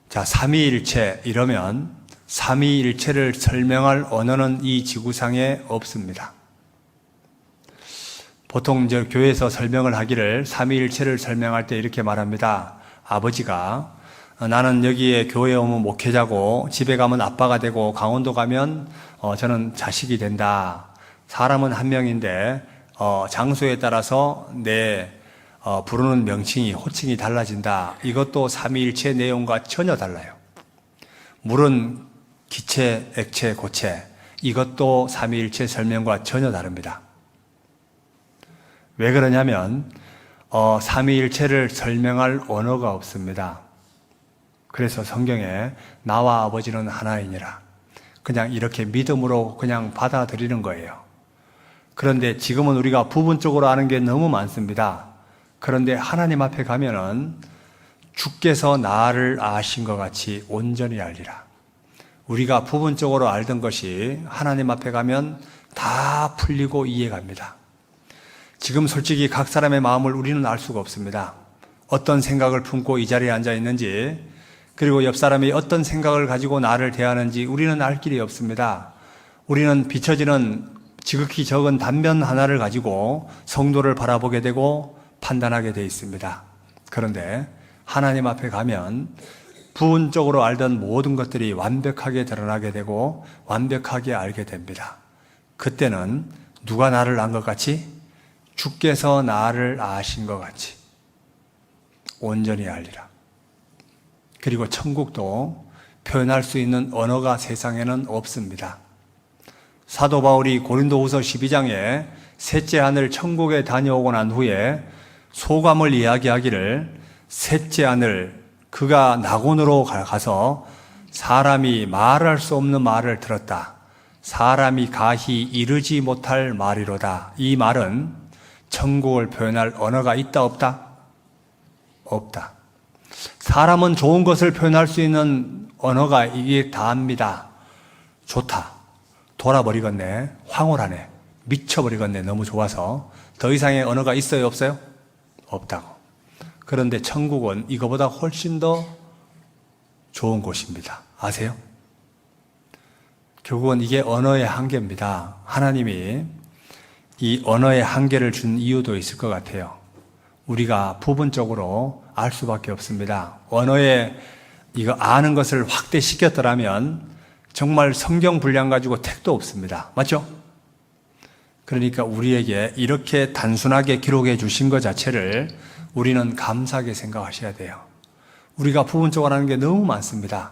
자, 삼위일체 이러면 삼위일체를 설명할 언어는 이 지구상에 없습니다. 보통 이제 교회에서 설명을 하기를 삼위일체를 설명할 때 이렇게 말합니다. 아버지가 나는 여기에 교회에 오면 목회자고 집에 가면 아빠가 되고 강원도 가면 저는 자식이 된다. 사람은 한 명인데 장소에 따라서 내 부르는 명칭이 호칭이 달라진다. 이것도 삼위일체 내용과 전혀 달라요. 물은 기체, 액체, 고체 이것도 삼위일체 설명과 전혀 다릅니다. 왜 그러냐면 삼위일체를 설명할 언어가 없습니다. 그래서 성경에 나와 아버지는 하나이니라. 그냥 이렇게 믿음으로 그냥 받아들이는 거예요. 그런데 지금은 우리가 부분적으로 아는 게 너무 많습니다. 그런데 하나님 앞에 가면은 주께서 나를 아신 것 같이 온전히 알리라. 우리가 부분적으로 알던 것이 하나님 앞에 가면 다 풀리고 이해갑니다. 지금 솔직히 각 사람의 마음을 우리는 알 수가 없습니다. 어떤 생각을 품고 이 자리에 앉아 있는지, 그리고 옆 사람이 어떤 생각을 가지고 나를 대하는지 우리는 알 길이 없습니다. 우리는 비춰지는 지극히 적은 단면 하나를 가지고 성도를 바라보게 되고 판단하게 되어 있습니다. 그런데 하나님 앞에 가면 부분적으로 알던 모든 것들이 완벽하게 드러나게 되고 완벽하게 알게 됩니다. 그때는 누가 나를 안 것 같이? 주께서 나를 아신 것 같이 온전히 알리라. 그리고 천국도 표현할 수 있는 언어가 세상에는 없습니다. 사도 바울이 고린도후서 12장에 셋째 하늘 천국에 다녀오고 난 후에 소감을 이야기하기를 셋째 하늘 그가 낙원으로 가서 사람이 말할 수 없는 말을 들었다. 사람이 가히 이르지 못할 말이로다. 이 말은 천국을 표현할 언어가 있다 없다? 없다. 사람은 좋은 것을 표현할 수 있는 언어가 이게 다합니다. 좋다. 돌아버리겠네. 황홀하네. 미쳐버리겠네. 너무 좋아서. 더 이상의 언어가 있어요 없어요? 없다고. 그런데 천국은 이거보다 훨씬 더 좋은 곳입니다. 아세요? 결국은 이게 언어의 한계입니다. 하나님이 이 언어의 한계를 준 이유도 있을 것 같아요. 우리가 부분적으로 알 수밖에 없습니다. 언어에 이거 아는 것을 확대시켰더라면 정말 성경 분량 가지고 택도 없습니다. 맞죠? 그러니까 우리에게 이렇게 단순하게 기록해 주신 것 자체를 우리는 감사하게 생각하셔야 돼요. 우리가 부분적으로 하는 게 너무 많습니다.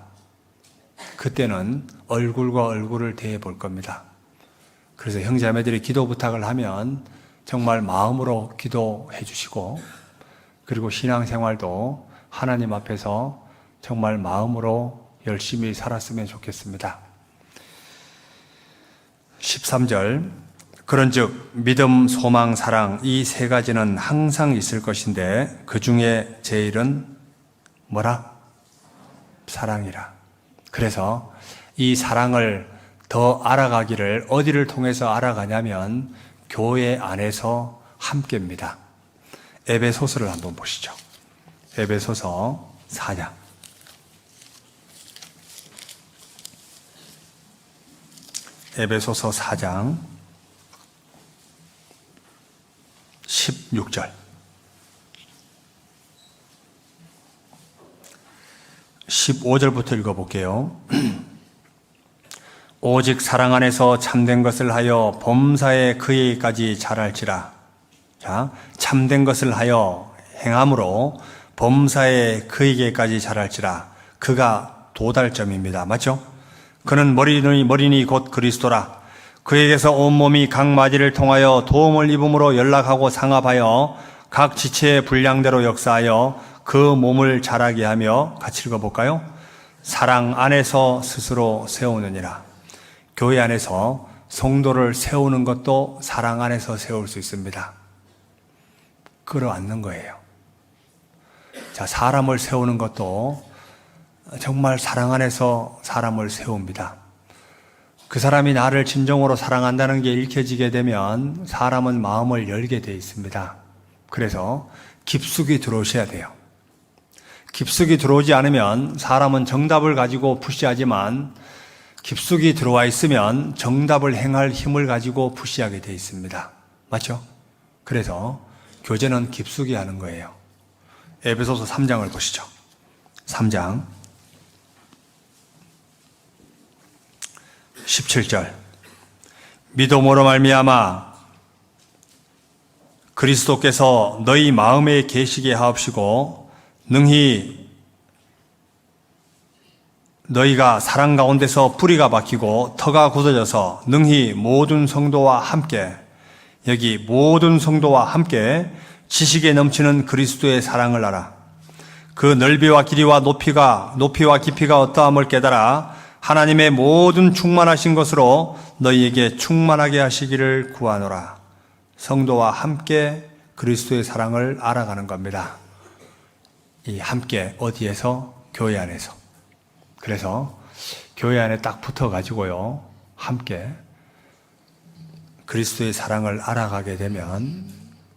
그때는 얼굴과 얼굴을 대해 볼 겁니다. 그래서 형제자매들이 기도 부탁을 하면 정말 마음으로 기도해 주시고, 그리고 신앙생활도 하나님 앞에서 정말 마음으로 열심히 살았으면 좋겠습니다. 13절 그런즉 믿음, 소망, 사랑 이 세 가지는 항상 있을 것인데 그 중에 제일은 뭐라? 사랑이라. 그래서 이 사랑을 더 알아가기를 어디를 통해서 알아가냐면 교회 안에서 함께입니다. 에베소서를 한번 보시죠. 에베소서 4장. 에베소서 4장 16절. 15절부터 읽어볼게요. 오직 사랑 안에서 참된 것을 하여 범사에 그에게까지 자랄지라. 자, 참된 것을 하여 행함으로 범사에 그에게까지 자랄지라. 그가 도달점입니다. 맞죠? 그는 머리니 곧 그리스도라. 그에게서 온몸이 각 마디를 통하여 도움을 입음으로 연락하고 상합하여 각 지체의 분량대로 역사하여 그 몸을 자라게 하며, 같이 읽어볼까요? 사랑 안에서 스스로 세우느니라. 교회 안에서 성도를 세우는 것도 사랑 안에서 세울 수 있습니다. 끌어안는 거예요. 자, 사람을 세우는 것도 정말 사랑 안에서 사람을 세웁니다. 그 사람이 나를 진정으로 사랑한다는 게 읽혀지게 되면 사람은 마음을 열게 돼 있습니다. 그래서 깊숙이 들어오셔야 돼요. 깊숙이 들어오지 않으면 사람은 정답을 가지고 푸시하지만 깊숙이 들어와 있으면 정답을 행할 힘을 가지고 푸시하게 돼 있습니다. 맞죠? 그래서 교제는 깊숙이 하는 거예요. 에베소서 3장을 보시죠. 3장 17절. 믿음으로 말미암아 그리스도께서 너희 마음에 계시게 하옵시고 능히 너희가 사랑 가운데서 뿌리가 박히고 터가 굳어져서 능히 모든 성도와 함께, 여기 모든 성도와 함께 지식에 넘치는 그리스도의 사랑을 알아. 그 넓이와 길이와 높이와 깊이가 어떠함을 깨달아 하나님의 모든 충만하신 것으로 너희에게 충만하게 하시기를 구하노라. 성도와 함께 그리스도의 사랑을 알아가는 겁니다. 이 함께 어디에서? 교회 안에서. 그래서 교회 안에 딱 붙어가지고요, 함께 그리스도의 사랑을 알아가게 되면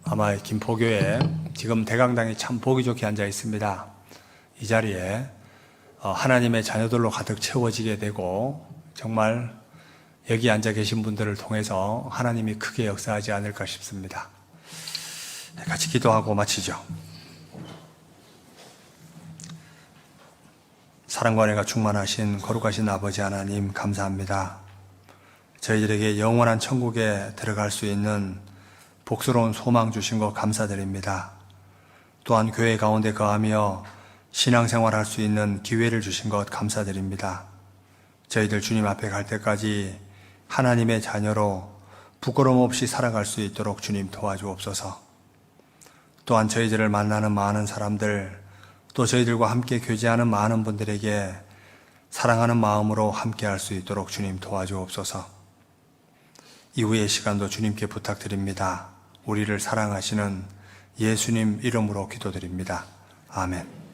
아마 김포교회 지금 대강당이 참 보기 좋게 앉아 있습니다. 이 자리에 하나님의 자녀들로 가득 채워지게 되고 정말 여기 앉아 계신 분들을 통해서 하나님이 크게 역사하지 않을까 싶습니다. 같이 기도하고 마치죠. 사랑과 은혜가 충만하신 거룩하신 아버지 하나님, 감사합니다. 저희들에게 영원한 천국에 들어갈 수 있는 복스러운 소망 주신 것 감사드립니다. 또한 교회 가운데 거하며 신앙생활할 수 있는 기회를 주신 것 감사드립니다. 저희들 주님 앞에 갈 때까지 하나님의 자녀로 부끄러움 없이 살아갈 수 있도록 주님 도와주옵소서. 또한 저희들을 만나는 많은 사람들, 또 저희들과 함께 교제하는 많은 분들에게 사랑하는 마음으로 함께 할 수 있도록 주님 도와주옵소서. 이후의 시간도 주님께 부탁드립니다. 우리를 사랑하시는 예수님 이름으로 기도드립니다. 아멘.